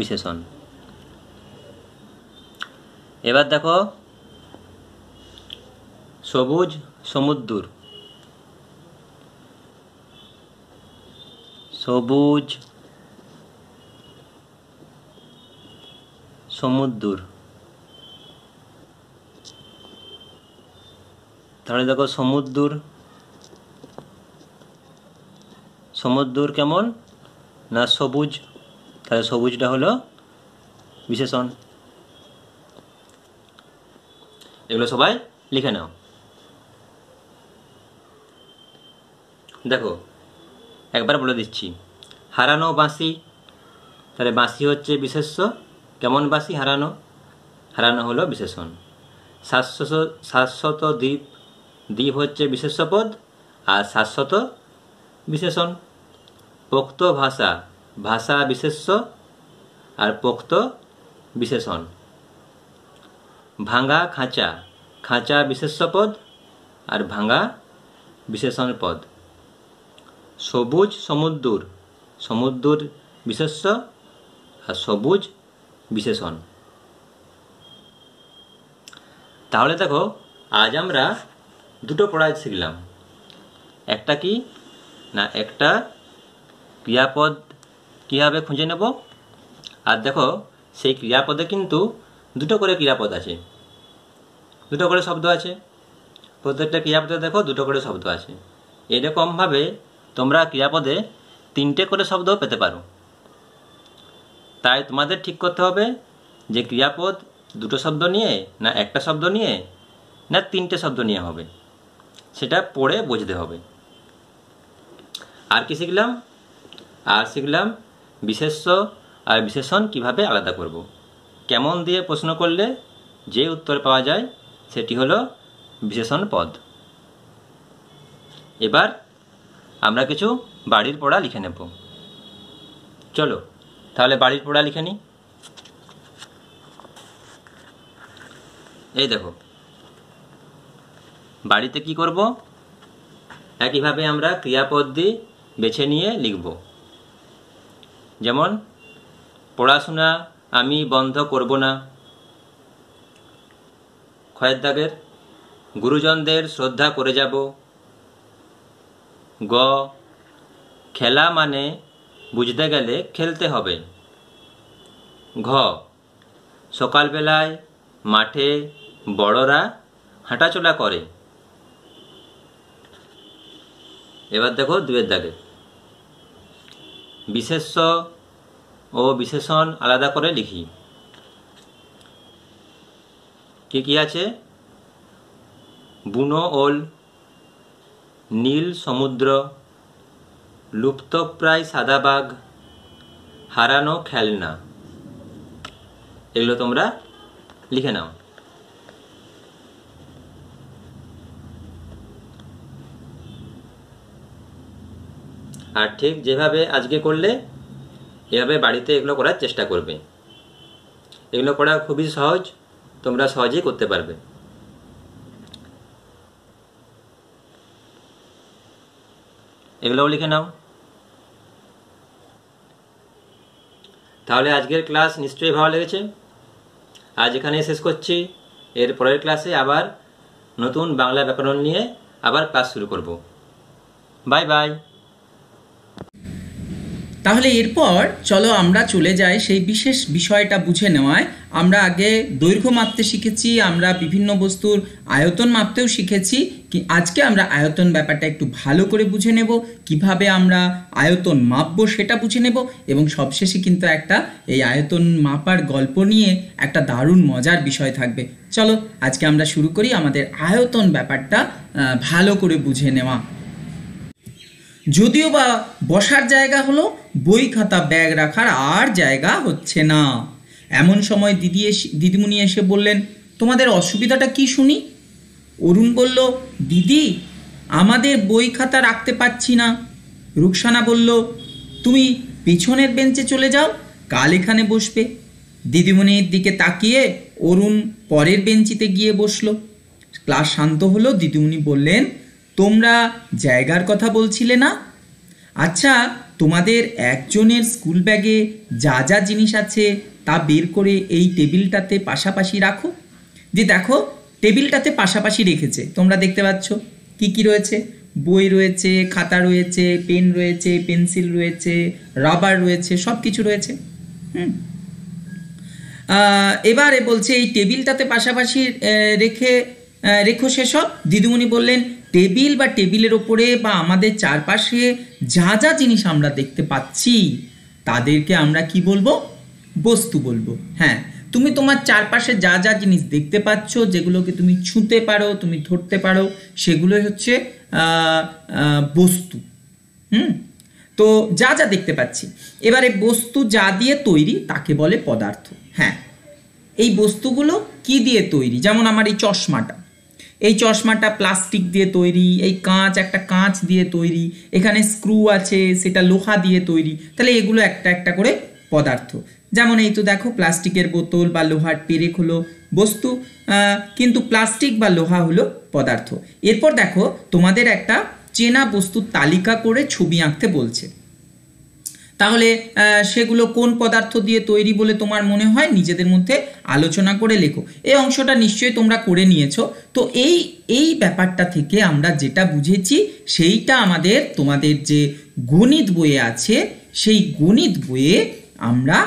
বিশেষণ। এবার দেখো সবুজ সমুদ্র, সবুজ সমুদ্র। তাহলে দেখো সমুদ্র, সমুদ্র কেমন? না সবুজ, তাহলে সবুজটা হলো বিশেষণ। এগুলো সবাই লিখে নাও। দেখো একবার বলে দিচ্ছি, হারানো বাঁশি, তাহলে বাঁশি হচ্ছে বিশেষ্য। কেমন বাঁশি? হারানো, হারানো হলো বিশেষণ। শাশ্বত দ্বীপ, দ্বীপ হচ্ছে বিশেষ্য পদ আর শাশ্বত বিশেষণ। পোক্ত ভাষা, ভাষা বিশেষ্য আর পোক্ত বিশেষণ। ভাঙা খাঁচা, খাঁচা বিশেষ্য পদ আর ভাঙা বিশেষণ পদ। সবুজ সমুদ্র, সমুদ্র বিশেষ্য আর সবুজ বিশেষণ। তাহলে দেখো আজ আমরা দুটো পড়া শিখলাম। একটা কি না, একটা ক্রিয়াপদ কীভাবে খুঁজে নেব, আর দেখো সেই ক্রিয়াপদে কিন্তু দুটো করে ক্রিয়াপদ আছে, দুটো করে শব্দ আছে। প্রত্যেকটা ক্রিয়াপদে দেখো দুটো করে শব্দ আছে। এরকমভাবে তোমরা ক্রিয়াপদে 3টে করে শব্দও পেতে পারো। তাই তোমাদের ঠিক করতে হবে যে ক্রিয়াপদ দুটো শব্দ নিয়ে না একটা শব্দ নিয়ে না 3টে শব্দ নিয়ে হবে, সেটা পড়ে বুঝতে হবে। আর কি শিখলাম? আর শিখলাম বিশেষ্য আর বিশেষণ কিভাবে আলাদা করব। কেমন দিয়ে প্রশ্ন করলে যে উত্তর পাওয়া যায় সেটি হলো বিশেষণ পদ। এবার আমরা কিছু বাড়ির পড়া লিখে নেব। চলো তাহলে বাড়ির পড়া লিখে নিই। এই দেখো, বাড়িতে কি করব, একইভাবে আমরা ক্রিয়াপদ দিয়ে বেছে নিয়ে লিখব। যেমন পড়াশোনা আমি বন্ধ করব না, ক্ষয়ের দাগের। গুরুজনদের শ্রদ্ধা করে যাব। গ খেলা মানে বুঝতে গেলে খেলতে হবে। ঘ সকালবেলায় মাঠে বড়রা হাঁটাচলা করে। এবার দেখো 2 দাগে, বিশেষ্য ও বিশেষণ আলাদা করে লিখি। কি কি আছে? বুনো ওল, নীল সমুদ্র, লুপ্তপ্রায় সাদা বাঘ, হারানো খেলনা। এগুলো তোমরা লিখে নাও। আর ঠিক যেভাবে আজকে করলে এভাবে বাড়িতে এগুলো করার চেষ্টা করবে। এগুলো করা খুবই সহজ, তোমরা সহজেই করতে পারবে। এগুলোও লিখে নাও। তাহলে আজকের ক্লাস নিশ্চয়ই ভালো লেগেছে। আজ এখানেই শেষ করছি। এর পরের ক্লাসে আবার নতুন বাংলা ব্যাকরণ নিয়ে আবার ক্লাস শুরু করব। Bye bye. তাহলে এরপর চলো আমরা চলে যাই সেই বিশেষ বিষয়টা বুঝে নেওয়ায়। আমরা আগে দৈর্ঘ্য মাপতে শিখেছি, আমরা বিভিন্ন বস্তুর আয়তন মাপতেও শিখেছি। আজকে আমরা আয়তন ব্যাপারটা একটু ভালো করে বুঝে নেব, কিভাবে আমরা আয়তন মাপবো সেটা বুঝে নেব, এবং সবশেষে কিন্তু একটা এই আয়তন মাপার গল্প নিয়ে একটা দারুণ মজার বিষয় থাকবে। চলো আজকে আমরা শুরু করি আমাদের আয়তন ব্যাপারটা ভালো করে বুঝে নেওয়া। যদিও বা বসার জায়গা হলো, বই খাতা ব্যাগ রাখার আর জায়গা হচ্ছে না। এমন সময় দিদিমণি এসে বললেন, তোমাদের অসুবিধাটা কি শুনি? অরুণ বলল, দিদি আমাদের বই খাতা রাখতে পাচ্ছি না। রুকসানা বলল, তুমি পিছনের বেঞ্চে চলে যাও, কাল এখানে বসবে। দিদিমণির দিকে তাকিয়ে অরুণ পরের বেঞ্চিতে গিয়ে বসলো। ক্লাস শান্ত হলো। দিদিমণি বললেন, তোমরা জায়গার কথা বলছিলে না? আচ্ছা, তোমাদের একজনের স্কুল ব্যাগে যা যা জিনিস আছে তা বের করে এই টেবিলটাতে পাশাপাশি রাখো। যে দেখো টেবিলটাতে পাশাপাশি রেখেছে, তোমরা দেখতে পাচ্ছ কি কি রয়েছে। বই রয়েছে, খাতা রয়েছে, পেন রয়েছে, পেন্সিল রয়েছে, রাবার রয়েছে, সব কিছু রয়েছে। এবারে বলছে এই টেবিলটাতে পাশাপাশি রেখো সেসব। দিদিমণি বললেন, টেবিল বা টেবিলের ওপরে বা আমাদের চারপাশে যা যা জিনিস আমরা দেখতে পাচ্ছি তাদেরকে আমরা কি বলবো? বস্তু বলবো। হ্যাঁ, তুমি তোমার চারপাশে যা যা জিনিস দেখতে পাচ্ছ, যেগুলোকে তুমি ছুঁতে পারো, তুমি ধরতে পারো, সেগুলোই হচ্ছে বস্তু। তো যা যা দেখতে পাচ্ছি, এবারে বস্তু যা দিয়ে তৈরি তাকে বলে পদার্থ। হ্যাঁ, এই বস্তুগুলো কি দিয়ে তৈরি? যেমন আমার এই চশমাটা, এই চশমাটা প্লাস্টিক দিয়ে তৈরি, এই কাঁচ একটা কাঁচ দিয়ে তৈরি, এখানে স্ক্রু আছে সেটা লোহা দিয়ে তৈরি। তাহলে এগুলো একটা একটা করে পদার্থ। যেমন এই তো দেখো, প্লাস্টিকের বোতল বা লোহার পেরেক হলো বস্তু, কিন্তু প্লাস্টিক বা লোহা হলো পদার্থ। এরপর দেখো, তোমাদের একটা চেনা বস্তুর তালিকা করে ছবি আঁকতে বলছে। তাহলে সেগুলো কোন পদার্থ দিয়ে তৈরি বলে তোমার মনে হয়? নিজেদের মধ্যে আলোচনা করে লেখো। এই অংশটা নিশ্চয়ই তোমরা করে নিয়েছো। তো এই ব্যাপারটা থেকে আমরা যেটা বুঝেছি, সেইটা আমাদের তোমাদের যে গণিত বইয়ে আছে, সেই গণিত বইয়ে আমরা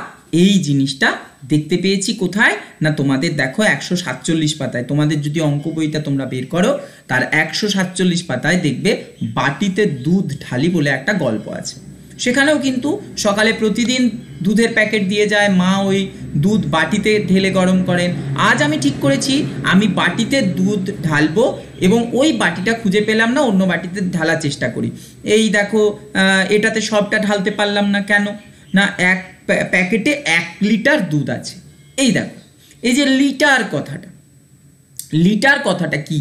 এই জিনিসটা দেখতে পেয়েছি। কোথায় না, তোমাদের দেখো 147 পাতায়, তোমাদের যদি অঙ্ক বইটা তোমরা বের করো, তার 147 পাতায় দেখবে বাটিতে দুধ ঢালি বলে একটা গল্প আছে। সেখানেও কিন্তু সকালে প্রতিদিন দুধের প্যাকেট দিয়ে যায়, মা ওই দুধ বাটিতে ঢেলে গরম করেন। আজ আমি ঠিক করেছি আমি বাটিতে দুধ ঢালবো এবং ওই বাটিটা খুঁজে পেলাম না, অন্য বাটিতে ঢালার চেষ্টা করি। এই দেখো, এটাতে সবটা ঢালতে পারলাম না। কেন না, এক প্যাকেটে 1 লিটার দুধ আছে। এই দেখো, এই যে লিটার কথাটা কি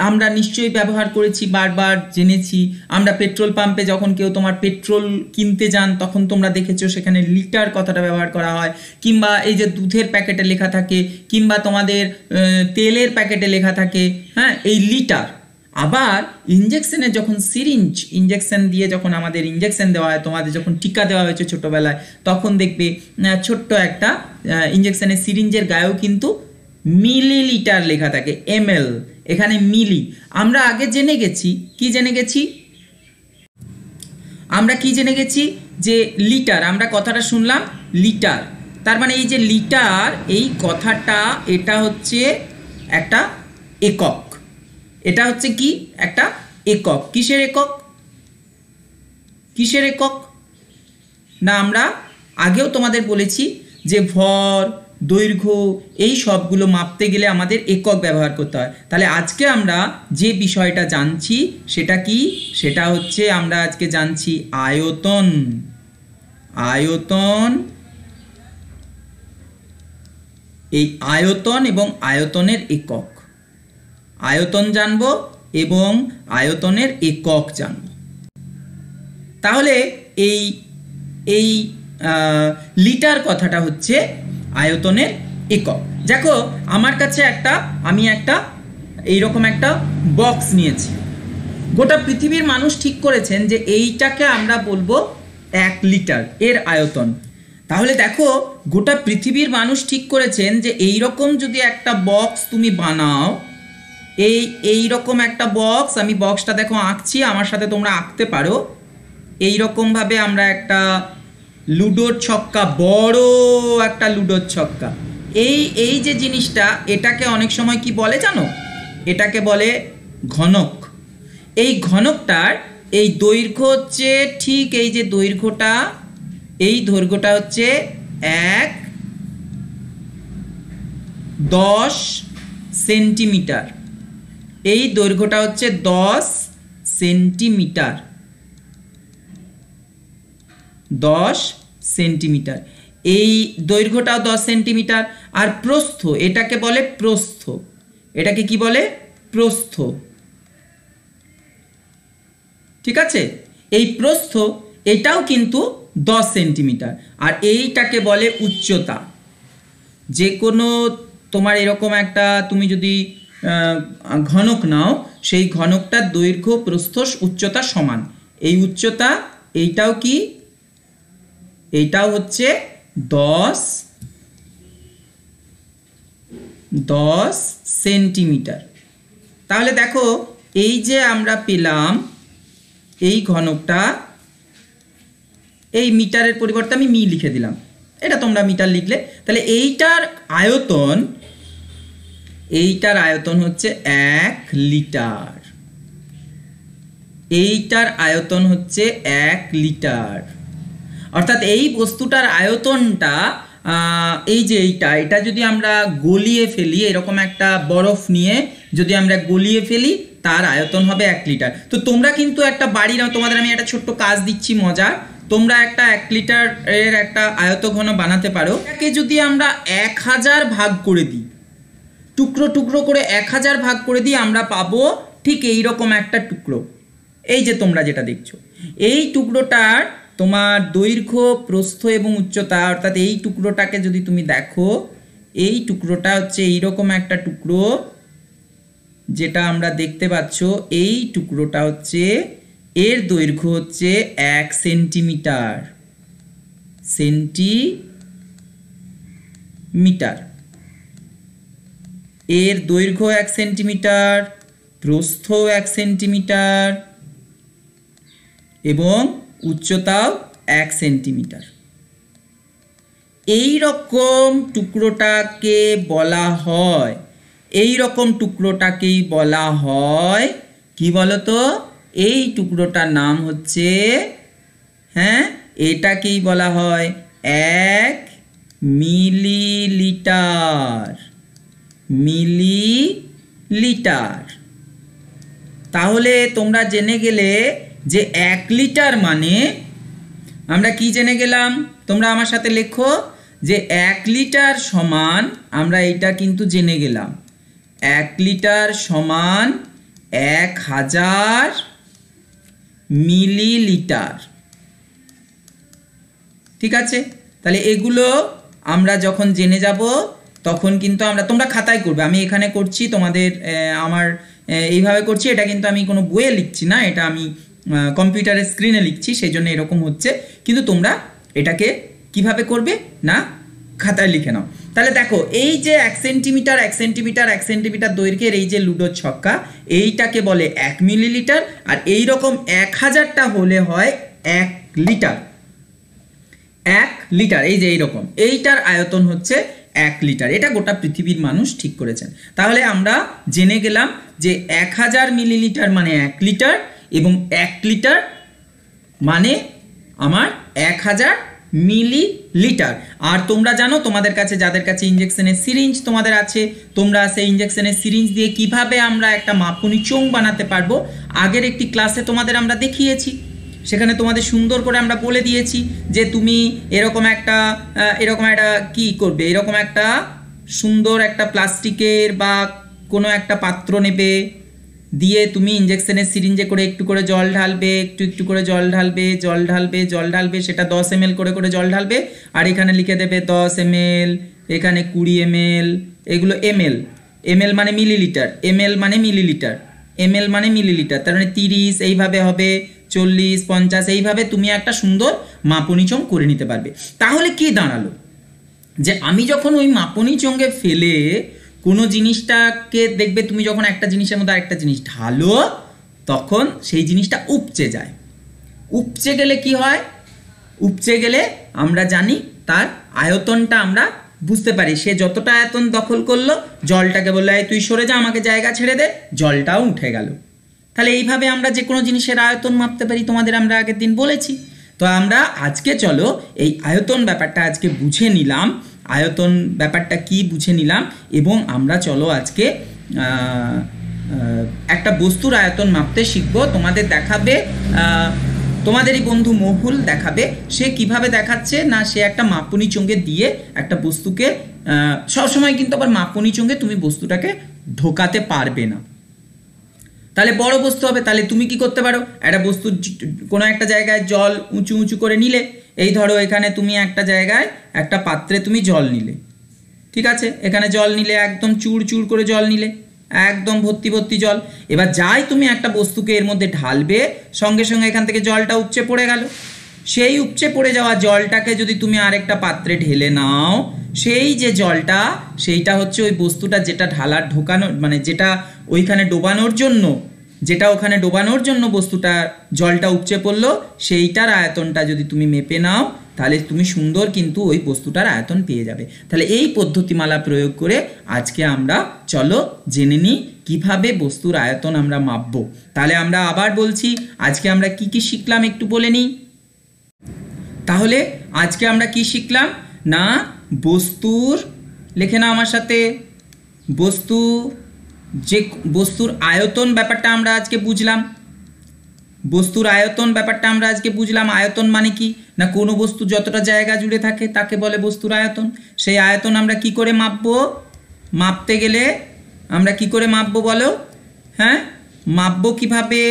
আমরা নিশ্চয়ই ব্যবহার করেছি, বারবার জেনেছি। আমরা পেট্রোল পাম্পে যখন কেউ তোমার পেট্রোল কিনতে যান, তখন তোমরা দেখেছো সেখানে লিটার কথাটা ব্যবহার করা হয়। কিংবা এই যে দুধের প্যাকেটে লেখা থাকে, কিংবা তোমাদের তেলের প্যাকেটে লেখা থাকে, হ্যাঁ, এই লিটার। আবার ইঞ্জেকশনে যখন সিরিঞ্জ ইঞ্জেকশন দিয়ে যখন আমাদের ইঞ্জেকশন দেওয়া হয়, তোমাদের যখন টিকা দেওয়া হয়েছে ছোটবেলায়, তখন দেখবে ছোট্ট একটা ইঞ্জেকশনের সিরিঞ্জের গায়েও কিন্তু মিলিলিটার লেখা থাকে, ml, এখানে মিলি। আমরা আগে জেনে গেছি, কি জেনে গেছি? আমরা কি জেনে গেছি? যে লিটার, আমরা কথাটা শুনলাম লিটার, তার মানে এই যে লিটার, এই কথাটা এটা হচ্ছে একটা একক। এটা হচ্ছে কি? একটা একক। কিসের একক? কিসের একক না, আমরা আগেও তোমাদের বলেছি যে ভর, দৈর্ঘ্য, এই সবগুলো মাপতে গেলে আমাদের একক ব্যবহার করতে হয়। তাহলে আজকে আমরা যে বিষয়টা জানছি সেটা কি? সেটা হচ্ছে আমরা আজকে জানছি আয়তন। আয়তন, এই আয়তন এবং আয়তনের একক। আয়তন জানবো এবং আয়তনের একক জানবো। তাহলে এই লিটার কথাটা হচ্ছে আয়তনের একক। দেখো, আমার কাছে আমি একটা এইরকম একটা বক্স নিয়েছি। গোটা পৃথিবীর মানুষ ঠিক করেছেন যে এইটাকে আমরা বলবো 1 লিটার এর আয়তন। তাহলে দেখো, গোটা পৃথিবীর মানুষ ঠিক করেছেন যে এইরকম যদি একটা বক্স তুমি বানাও, এইরকম একটা বক্স, আমি বক্সটা দেখো আঁকছি, আমার সাথে তোমরা আঁকতে পারো। এইরকমভাবে আমরা একটা লুডোর ছক্কা, বড় একটা লুডোর ছক্কা, এই যে জিনিসটা, এটাকে অনেক সময় কি বলে জানো? এটাকে বলে ঘনক। এই ঘনকটার এই দৈর্ঘ্য হচ্ছে, ঠিক এই যে দৈর্ঘ্যটা, এই দৈর্ঘ্যটা হচ্ছে 10 সেন্টিমিটার। এই দৈর্ঘ্যটা হচ্ছে 10 সেন্টিমিটার। 10 সেন্টিমিটার, এই দৈর্ঘ্যটাও 10 সেন্টিমিটার। আর প্রস্থ, এটাকে বলে প্রস্থ। এটাকে কি বলে? প্রস্থ। ঠিক আছে, এই প্রস্থ, এটাও কিন্তু 10 সেন্টিমিটার। আর এইটাকে বলে উচ্চতা। যে কোনো তোমার এরকম একটা তুমি যদি ঘনক নাও, সেই ঘনকটার দৈর্ঘ্য, প্রস্থ, উচ্চতা সমান। এই উচ্চতা, এইটাও কি? এইটাও হচ্ছে 10 সেন্টিমিটার। তাহলে দেখো, এই যে আমরা পেলাম এই ঘনকটা, এই মিটারের পরিবর্তে আমি মি লিখে দিলাম, এটা তোমরা মিটার লিখলে। তাহলে এইটার আয়তন হচ্ছে 1 লিটার। এইটার আয়তন হচ্ছে 1 লিটার। অর্থাৎ এই বস্তুটার আয়তনটা এই যে এটা যদি আমরা গলিয়ে ফেলি, এরকম একটা বরফ নিয়ে যদি আমরা গলিয়ে ফেলি তার আয়তন হবে 1 লিটার। তো তোমরা কিন্তু একটা বাড়ির, তোমাদের আমি একটা ছোট্ট কাজ দিচ্ছি মজার, তোমরা একটা 1 লিটারের একটা আয়তঘন বানাতে পারো। এটাকে যদি আমরা 1000 ভাগ করে দিই, টুকরো টুকরো করে 1000 ভাগ করে দিই, আমরা পাবো ঠিক এইরকম একটা টুকরো। এই যে তোমরা যেটা দেখছো, এই টুকরোটার তোমার দৈর্ঘ্য, প্রস্থ এবং উচ্চতা, অর্থাৎ এই টুকরোটাকে যদি তুমি দেখো, এই টুকরোটা হচ্ছে এইরকম একটা টুকরো যেটা আমরা দেখতে পাচ্ছ। এই টুকরোটা হচ্ছে, এর দৈর্ঘ্য হচ্ছে 1 সেন্টিমিটার। এর দৈর্ঘ্য 1 সেন্টিমিটার, প্রস্থ 1 সেন্টিমিটার এবং উচ্চতাও 1 সেন্টিমিটার। এই রকম টুকরোটাকে বলা হয়, এই রকম টুকরোটাকেই বলা হয় কি বলতো? এই টুকরোটার নাম হচ্ছে, হ্যাঁ, এটাকেই বলা হয় 1 মিলিলিটার। মিলিলিটার। তাহলে তোমরা জেনে গেলে যে 1 লিটার মানে, আমরা কি জেনে গেলাম? তোমরা আমার সাথে লেখো যে 1 লিটার সমান, আমরা এটা কিন্তু জেনে গেলাম, 1 লিটার সমান 1000 মিলিলিটার। ঠিক আছে? তাহলে এগুলো আমরা যখন জেনে যাব তখন কিন্তু তোমরা খাতায় করবে, আমি এখানে করছি তোমাদের, আমার এইভাবে করছি, এটা কিন্তু আমি কোনো বইয়ে লিখছি না, এটা আমি কম্পিউটারের স্ক্রিনে লিখছি, সেই জন্য এরকম হচ্ছে। কিন্তু তোমরা এটাকে কিভাবে করবে না, খাতায় লিখে নাও। তাহলে দেখো, এই যে 1 সেন্টিমিটার 1 সেন্টিমিটার 1 সেন্টিমিটার দৈর্ঘ্যের এই যে লুডোর ছক্কা, এইটাকে বলে 1 মিলিলিটার। আর এই রকম 1000টা হলে হয় 1 লিটার। 1 লিটার, এই যে এইরকম, এইটার আয়তন হচ্ছে 1 লিটার। এটা গোটা পৃথিবীর মানুষ ঠিক করেছেন। তাহলে আমরা জেনে গেলাম যে 1000 মিলিলিটার মানে 1 লিটার, এবং 1 লিটার মানে আমার 1000 মিলিলিটার। আর তোমরা জানো, তোমাদের কাছে, যাদের কাছে ইনজেকশনের সিরিঞ্জ তোমাদের আছে, তোমরা সেই ইনজেকশনের সিরিঞ্জ দিয়ে কিভাবে আমরা একটা মাপুনি চোঙ বানাতে পারবো, আগের একটি ক্লাসে তোমাদের আমরা দেখিয়েছি। সেখানে তোমাদের সুন্দর করে আমরা বলে দিয়েছি যে তুমি এরকম একটা কি করবে, এরকম একটা সুন্দর একটা প্লাস্টিকের বা কোনো একটা পাত্র নেবে, দিয়ে তুমি ইনজেকশনের সিরিঞ্জে করে একটু করে জল ঢালবে, একটু করে জল ঢালবে, সেটা 10 ml করে জল ঢালবে। আর এখানে লিখে দেবে 10 ml, এখানে 20 ml, এগুলো ml মানে মিলিলিটার, ml মানে মিলিলিটার, তার মানে 30, এইভাবে হবে 40, 50, এইভাবে তুমি একটা সুন্দর মাপনি চোঙ করে নিতে পারবে। তাহলে কি দাঁড়ালো, যে আমি যখন ওই মাপনি চোঙে ফেলে কোনো জিনিসটাকে দেখবে, তুমি যখন একটা জিনিসের মধ্যে আরেকটা জিনিস ঢালো, তখন সেই জিনিসটা উপচে যায়। উপচে গেলে কি হয়? উপচে গেলে আমরা জানি তার আয়তনটা আমরা বুঝতে পারি। সে যতটা আয়তন দখল করলো, জলটাকে বললো এই তুই সরে যা, আমাকে জায়গা ছেড়ে দে, জলটাও উঠে গেল। তাহলে এইভাবে আমরা যে কোনো জিনিসের আয়তন মাপতে পারি, তোমাদের আমরা আগের দিন বলেছি। তো আমরা আজকে চলো এই আয়তন ব্যাপারটা আজকে বুঝে নিলাম, আয়তন ব্যাপারটা কি বুঝে নিলাম, এবং আমরা চলো আজকে একটা বস্তুর আয়তন মাপতে শিখবো। তোমাদের দেখাবে, তোমাদেরই বন্ধু মহুল দেখাবে। সে কিভাবে দেখাচ্ছে না, সে একটা মাপনি চোঙে দিয়ে একটা বস্তুকে, সবসময় কিন্তু আবার মাপনি চোঙে তুমি বস্তুটাকে ঢোকাতে পারবে না, তাহলে বড় বস্তু হবে। তাহলে তুমি কি করতে পারো, একটা বস্তু কোনো একটা জায়গায় জল উঁচু করে নিলে, এই ধরো এখানে তুমি একটা জায়গায় একটা পাত্রে তুমি জল নিলে, ঠিক আছে, এখানে জল নিলে, একদম চুর করে জল নিলে, একদম ভর্তি জল। এবার যাই তুমি একটা বস্তুকে এর মধ্যে ঢালবে, সঙ্গে সঙ্গে এখান থেকে জলটা উপচে পড়ে গেল। সেই উপচে পড়ে যাওয়া জলটাকে যদি তুমি আরেকটা পাত্রে ঢেলে নাও, সেই যে জলটা, সেইটা হচ্ছে ওই বস্তুটা যেটা ঢোকানো, মানে যেটা ওইখানে ডোবানোর জন্য, যেটা ওখানে ডোবানোর জন্য বস্তুটা জলটা উপচে পড়লো, সেইটার আয়তনটা যদি তুমি মেপে নাও, তাহলে তুমি সুন্দর কিন্তু ওই বস্তুটার আয়তন পেয়ে যাবে। তাহলে এই পদ্ধতিমালা প্রয়োগ করে আজকে আমরা চলো জেনে নিই কিভাবে বস্তুর আয়তন আমরা মাপবো। তাহলে আমরা আবার বলছি, আজকে আমরা কি শিখলাম একটু বলে নিই। তাহলে আজকে আমরা কি শিখলাম না বস্তুর, লেখে না আমার সাথে, বস্তুর আয়তন ব্যাপারটা আমরা আজকে বুঝলাম। বস্তুর আয়তন ব্যাপারটা আমরা আজকে বুঝলাম। আয়তন মানে কি না কোনো বস্তু যতটা জায়গা জুড়ে থাকে তাকে বলে বস্তুর আয়তন। সেই আয়তন আমরা কি করে মাপবো? মাপতে গেলে আমরা কি করে মাপবো বলো? হ্যাঁ, মাপবো কিভাবে?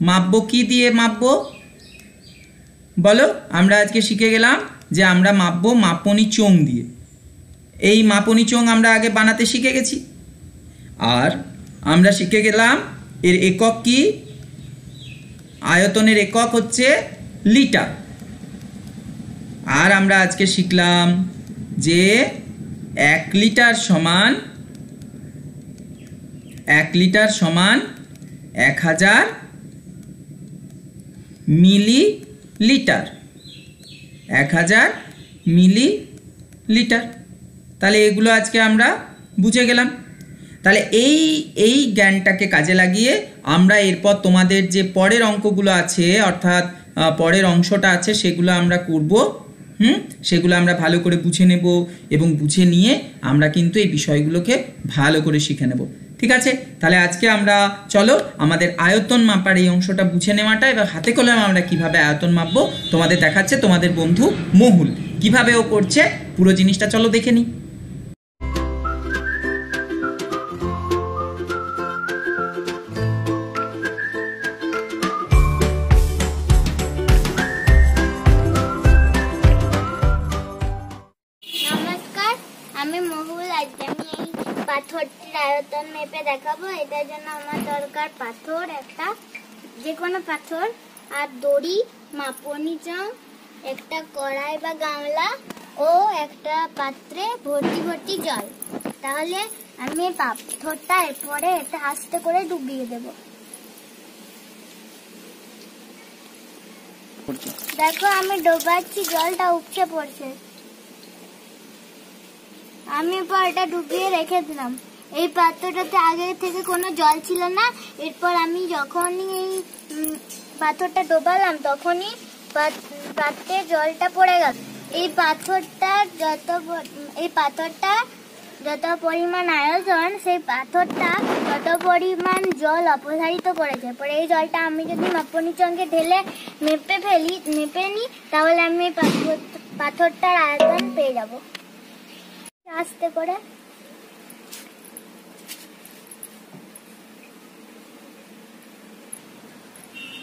মাপবো কি দিয়ে মাপবো বলো? আমরা আজকে শিখে গেলাম যে আমরা মাপবো মাপনি চোঙ দিয়ে। এই মাপনি চোঙ আমরা আগে বানাতে শিখে গেছি। আর আমরা শিখে গেলাম এর একক কি? আয়তনের একক হচ্ছে লিটার। আর আমরা আজকে শিখলাম যে 1 লিটার সমান 1000 মিলিলিটার। 1000 মিলিলিটার। তাহলে এগুলো আজকে আমরা বুঝে গেলাম। তাহলে এই জ্ঞানটাকে কাজে লাগিয়ে আমরা এরপর তোমাদের যে পরের অঙ্কগুলো আছে অর্থাৎ পরের অংশটা আছে সেগুলো আমরা করব। সেগুলো আমরা ভালো করে বুঝে নেব এবং বুঝে নিয়ে আমরা কিন্তু এই বিষয়গুলোকে ভালো করে শিখে নেব। ঠিক আছে? তাহলে আজকে আমরা চলো আমাদের আয়তন মাপার এই অংশটা বুঝে নেওয়াটা এবার হাতে কলমে আমরা কিভাবে আয়তন মাপবো তোমাদের দেখাচ্ছে তোমাদের বন্ধু মহুল। কিভাবে ও করছে পুরো জিনিসটা চলো দেখে নিই। নমস্কার, আমি মহুল। আজকে আমি এই পাথরটির আয়তন মেপে দেখাবো। এটার জন্য আমার দরকার পাথর, একটা যে কোনো পাথর, আর দড়ি, মাপনি চোঙ, একটা কড়াই বা গামলা ও একটা পাত্রে ভর্তি জল। তাহলে আমি পাথরটা এরপরে এটা আস্তে করে ডুবিয়ে দেব। দেখো আমি ডোবাচ্ছি, জলটা উপচে পড়ছে। আমি এরপর এটা ডুবিয়ে রেখে দিলাম। এই পাত্রটাতে আগে থেকে কোনো জল ছিল না। এরপর আমি যখনই এই পাথরটা ডোবালাম তখনই পাত্রে জলটা পড়ে গেল। এই পাথরটা যত পরিমাণ আয়তন, সেই পাথরটা তত পরিমাণ জল অপসারিত করেছে। পরে এই জলটা আমি যদি মাপনি চোঙে ঢেলে মেপে নিই তাহলে আমি পাথরটার আয়তন পেয়ে যাব। আস্তে করে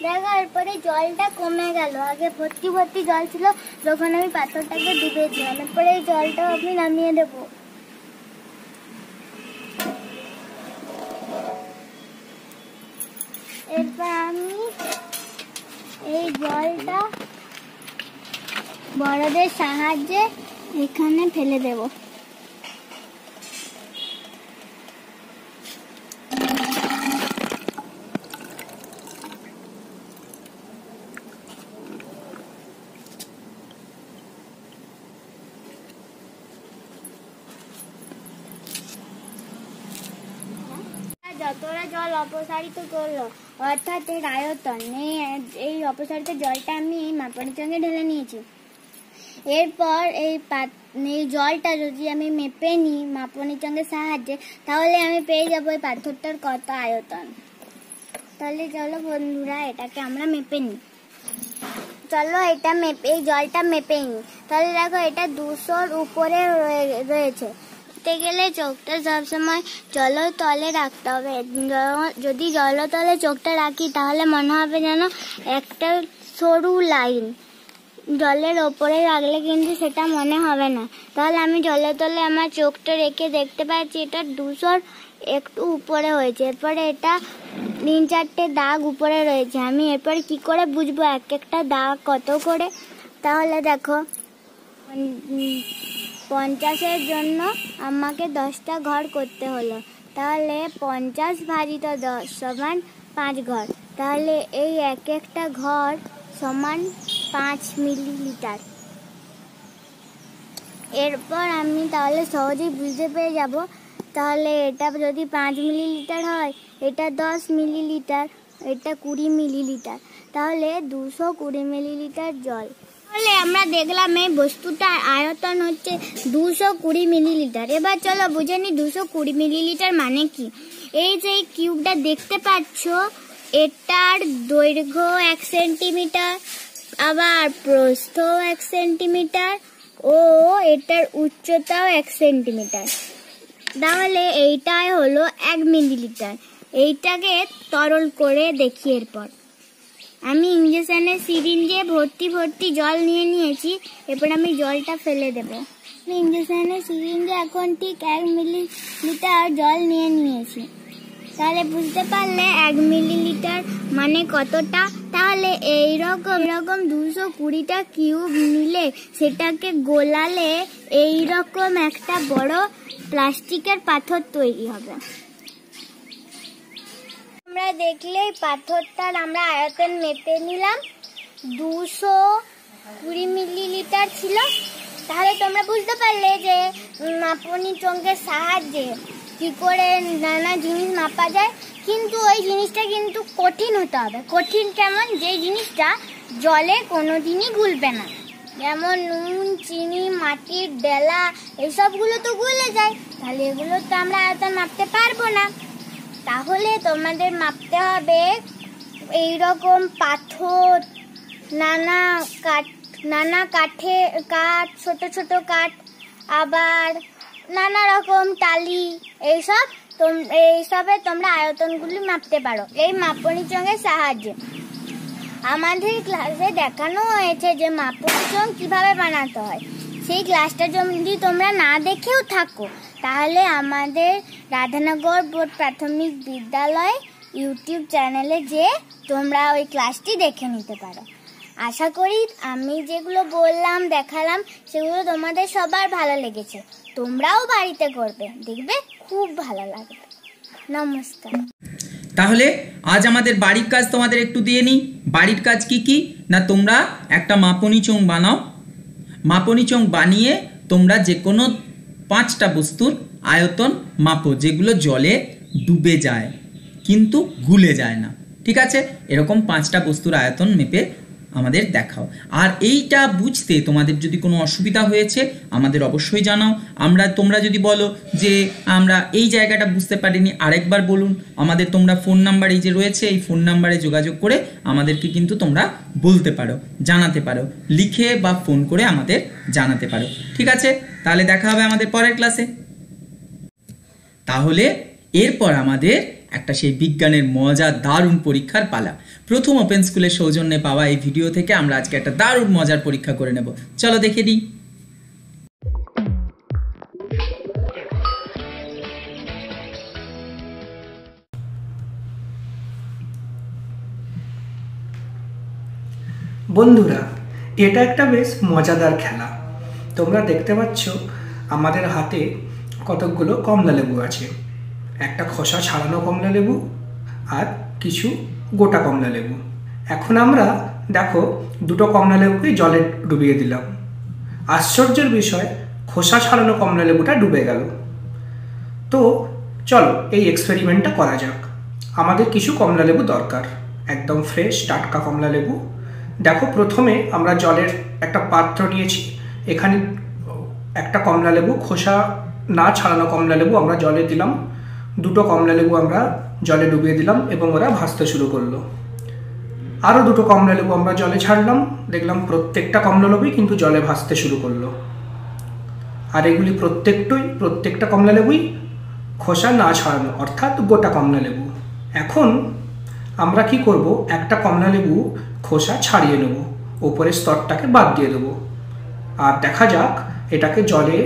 দেখো এরপরে জলটা কমে গেল। আগে ভর্তি জল ছিল যখন আমি পাথরটাকে ডুবেছিলাম। এরপরে এই জলটা আমি নামিয়ে দেব। এরপর আমি এই জলটা বড়দের সাহায্যে এখানে ফেলে দেব। যতটা জল অপসারিত করলো অর্থাৎ এর আয়তন, এই অপসারিত জলটা আমি এই মাপনি চোঙে ঢেলে নিয়েছি। এরপর এই জলটা যদি আমি মেপে নিই মাপনি চোঙের সাহায্যে তাহলে আমি পেয়ে যাবো এই পাথরটার কত আয়তন। তাহলে চলো বন্ধুরা এটাকে আমরা মেপে নিই। চলো এই জলটা মেপে নিই। তাহলে দেখো এটা 200-র উপরে রয়েছে। গেলে চোখটা সবসময় জলের তলে রাখতে হবে। যদি জলের তলে চোখটা রাখি তাহলে মনে হবে যেন একটা সরু লাইন। জলের ওপরে রাখলে কিন্তু সেটা মনে হবে না। তাহলে আমি জলের তলে আমার চোখটা রেখে দেখতে পাচ্ছি এটা 200-র একটু উপরে হয়েছে। এরপরে এটা 3-4টে দাগ উপরে রয়েছে। আমি এরপরে কি করে বুঝবো এক একটা দাগ কত করে? তাহলে দেখো 50-এর জন্য আমাকে 10টা ঘর করতে হলো। তাহলে 50 ভাজিত 10 সমান 5 ঘর। তাহলে এই এক একটা ঘর সমান 5 মিলিলিটার। এরপর আমি তাহলে সহজেই বুঝতে পেরে যাব। তাহলে এটা যদি 5 মিলিলিটার হয়, এটা 10 মিলিলিটার, এটা 20 মিলিলিটার। তাহলে 220 মিলিলিটার জল। তাহলে আমরা দেখলাম এই বস্তুটার আয়তন হচ্ছে 220 মিলিলিটার। এবার চলো বুঝে নি 220 মিলিলিটার মানে কি। এই যে কিউবটা দেখতে পাচ্ছ, এটার দৈর্ঘ্য 1 সেন্টিমিটার, আবার প্রস্থ 1 সেন্টিমিটার ও এটার উচ্চতাও 1 সেন্টিমিটার। তাহলে এইটাই হলো 1 মিলিলিটার। এইটাকে তরল করে দেখি। এরপর আমি ইঞ্জেকশনের সিরিঞ্জে ভর্তি জল নিয়ে নিয়েছি। এরপর আমি জলটা ফেলে দেব। আমি ইঞ্জেকশনের সিরিঞ্জে এখন ঠিক 1 মিলিলিটার জল নিয়ে নিয়েছি। তাহলে বুঝতে পারলে 1 মিলিলিটার মানে কতটা। তাহলে এইরকম 220টা কিউব নিলে সেটাকে গোলালে এইরকম একটা বড় প্লাস্টিকের পাথর তৈরি হবে। আমরা দেখলে পাথরটার আমরা আয়তন মেপে নিলাম, 220 মিলিলিটার ছিল। তাহলে তোমরা বুঝতে পারলে যে মাপনি চঙ্কের সাহায্যে কি করে নানা জিনিস মাপা যায়। কিন্তু ওই জিনিসটা কিন্তু কঠিন হতে হবে। কঠিন কেমন? যে জিনিসটা জলে কোনোদিনই গুলবে না, যেমন নুন, চিনি, মাটির ডেলা, এইসবগুলো তো গুলে যায়। তাহলে এগুলো তো আমরা আয়তন মাপতে পারবো না। তাহলে তোমাদের মাপতে হবে এইরকম পাথর, নানা কাঠ, ছোট কাঠ, আবার নানা রকম টালি, এইসবে তোমরা আয়তনগুলি মাপতে পারো এই মাপনি চঙ্গের সাহায্যে। আমাদের ক্লাসে দেখানো হয়েছে যে মাপনি চং কিভাবে বানাতে হয়। সেই ক্লাসটা যদি তোমরা না দেখেও থাকো তাহলে আমাদের রাধানগর বোর্ড প্রাথমিক বিদ্যালয় ইউটিউব চ্যানেলে যে তোমরা ওই ক্লাসটি দেখে নিতে পারো। আশা করি আমি যেগুলো বললাম, দেখালাম, সেগুলো তোমাদের সবার ভালো লেগেছে। তোমরাও বাড়িতে করবে, দেখবে খুব ভালো লাগবে। নমস্কার। তাহলে আজ আমাদের বাড়ির কাজ তোমাদের একটু দিয়ে নিই। বাড়ির কাজ কি কি না, তোমরা একটা মাপনি চোঙ বানাও। মাপনি চোঙ বানিয়ে তোমরা যে কোনো 5টা বস্তুর আয়তন মাপো যেগুলো জলে ডুবে যায় কিন্তু গুলে যায় না। ঠিক আছে, এরকম 5টা বস্তুর আয়তন মেপে আমাদের দেখাও। আর এইটা বুঝতে তোমাদের যদি কোনো অসুবিধা হয়েছে আমাদের অবশ্যই জানাও। তোমরা যদি বলো যে আমরা এই জায়গাটা বুঝতে পারিনি, আরেকবার বলুন। আমাদের তোমরা ফোন নাম্বার এই যে রয়েছে, এই ফোন নাম্বারে যোগাযোগ করে আমাদেরকে কিন্তু তোমরা বলতে পারো, জানাতে পারো, লিখে বা ফোন করে আমাদের জানাতে পারো। ঠিক আছে, তাহলে দেখা হবে আমাদের পরের ক্লাসে। তাহলে এরপর আমাদের একটা সেই বিজ্ঞানের মজা দারুণ পরীক্ষার পালা। প্রথম ওপেন স্কুলের সৌজন্যে পাওয়া এই ভিডিও থেকে আমরা আজকে একটা দারুণ মজার পরীক্ষা করে নেব। চলো দেখে দিই। বন্ধুরা, এটা একটা বেশ মজাদার খেলা। তোমরা দেখতে পাচ্ছ আমাদের হাতে কতকগুলো কমলা লেবু আছে। একটা খোসা ছাড়ানো কমলা লেবু আর কিছু গোটা কমলা লেবু। এখন আমরা দেখো 2টো কমলা লেবুকে জলে ডুবিয়ে দিলাম। আশ্চর্যের বিষয়, খোসা ছাড়ানো কমলা লেবুটা ডুবে গেল। তো চলো এই এক্সপেরিমেন্টটা করা যাক। আমাদের কিছু কমলা লেবু দরকার, একদম ফ্রেশ টাটকা কমলা লেবু। দেখো, প্রথমে আমরা জলের একটা পাত্র নিয়েছি। এখানে একটা কমলা লেবু, খোসা না ছাড়ানো কমলা লেবু আমরা জলে দিলাম। 2টো কমলা লেবু আমরা জলে ডুবিয়ে দিলাম এবং ওরা ভাসতে শুরু করলো। আরও 2টো কমলা লেবু আমরা জলে ছাড়লাম, দেখলাম প্রত্যেকটা কমলা লেবুই কিন্তু জলে ভাসতে শুরু করলো। আর এগুলি প্রত্যেকটা কমলা লেবুই খোসা না ছাড়ানো, অর্থাৎ গোটা কমলা লেবু। এখন আমরা কি করব, একটা কমলা লেবু খোসা ছাড়িয়ে নেব, ওপরের স্তরটাকে বাদ দিয়ে দেবো। আর দেখা যাক এটাকে জলে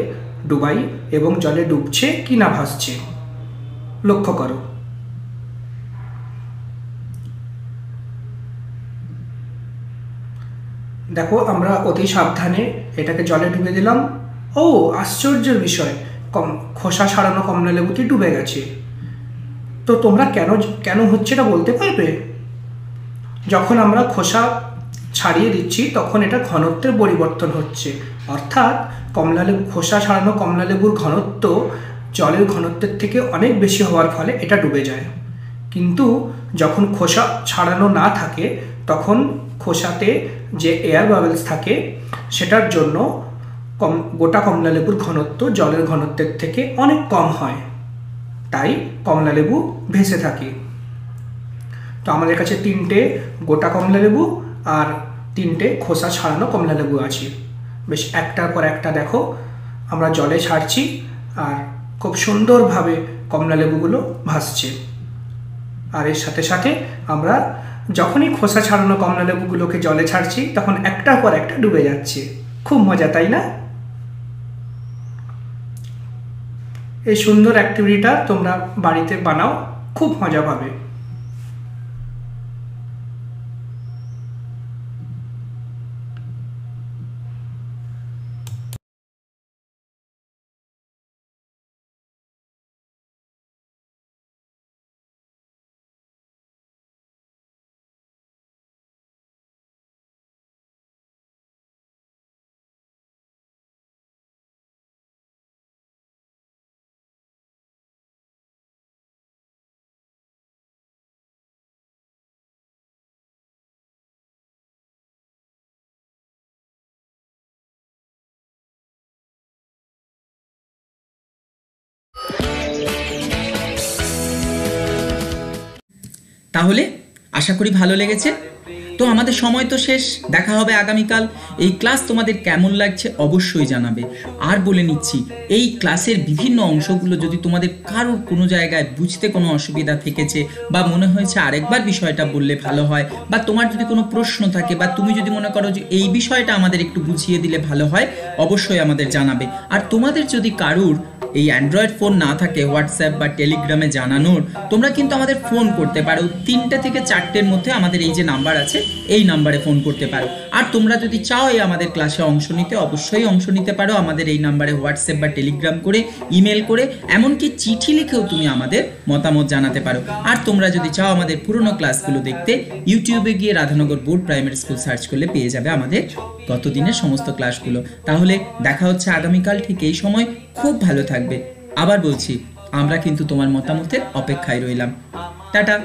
ডুবাই এবং জলে ডুবছে কি না ভাসছে। লক্ষ্য করো। দেখো, আমরা অতি সাবধানে এটাকে জলে ডুবে দিলাম। ও আশ্চর্যের বিষয়, খোসা ছাড়ানো কমলা লেবুটি ডুবে গেছে। তো তোমরা কেন হচ্ছে এটা বলতে পারবে? যখন আমরা খোসা ছাড়িয়ে দিচ্ছি তখন এটা ঘনত্বের পরিবর্তন হচ্ছে, অর্থাৎ খোসা ছাড়ানো কমলা লেবুর ঘনত্ব জলের ঘনত্বের থেকে অনেক বেশি হওয়ার ফলে এটা ডুবে যায়। কিন্তু যখন খোসা ছাড়ানো না থাকে তখন খোসাতে যে এয়ার বাবলস থাকে সেটার জন্য গোটা কমলালেবুর ঘনত্ব জলের ঘনত্বের থেকে অনেক কম হয়, তাই কমলালেবু ভেসে থাকে। তো আমাদের কাছে 3টে গোটা কমলালেবু আর 3টে খোসা ছাড়ানো কমলালেবু আছে। বেশ একটার পর একটা দেখো আমরা জলে ছাড়ছি আর খুব সুন্দরভাবে কমলালেবুগুলো ভাসছে। আর এর সাথে সাথে আমরা যখনই খোসা ছাড়ানো কমলালেবুগুলোকে জলে ছাড়ছি তখন একটার পর একটা ডুবে যাচ্ছে। খুব মজা, তাই না? এই সুন্দর অ্যাক্টিভিটিটা তোমরা বাড়িতে বানাও, খুব মজা পাবে। তাহলে আশা করি ভালো লেগেছে। তো আমাদের সময় তো শেষ, দেখা হবে আগামীকাল। এই ক্লাস তোমাদের কেমন লাগছে অবশ্যই জানাবে। আর বলে নিচ্ছি, এই ক্লাসের বিভিন্ন অংশগুলো যদি তোমাদের কারোর কোনো জায়গায় বুঝতে কোনো অসুবিধা থেকেছে বা মনে হয়েছে আরেকবার বিষয়টা বললে ভালো হয়, বা তোমার যদি কোনো প্রশ্ন থাকে বা তুমি যদি মনে করো যে এই বিষয়টা আমাদের একটু বুঝিয়ে দিলে ভালো হয়, অবশ্যই আমাদের জানাবে। আর তোমাদের যদি কারোর এই অ্যান্ড্রয়েড ফোন না থাকে হোয়াটসঅ্যাপ বা টেলিগ্রামে জানানোর, তোমরা কিন্তু আমাদের ফোন করতে পারো। 3টে থেকে 4টের মধ্যে আমাদের এই যে নাম্বার আছে এই নাম্বারে ফোন করতে পারো। আর তোমরা যদি চাও এই আমাদের ক্লাসে অংশ নিতে, অবশ্যই অংশ নিতে পারো আমাদের এই নাম্বারে হোয়াটসঅ্যাপ বা টেলিগ্রাম করে, ইমেল করে, এমনকি চিঠি লিখেও তুমি আমাদের মতামত জানাতে পারো। আর তোমরা যদি চাও আমাদের পুরনো ক্লাসগুলো দেখতে, ইউটিউবে গিয়ে Radhanagar board primary school search করলে পেয়ে যাবে আমাদের গত দিনের সমস্ত ক্লাসগুলো। তাহলে দেখা হচ্ছে আগামীকাল ঠিক এই সময়। খুব ভালো থাকবে। আবার বলছি, আমরা কিন্তু তোমার মতামতের অপেক্ষায় রইলাম। টাটা।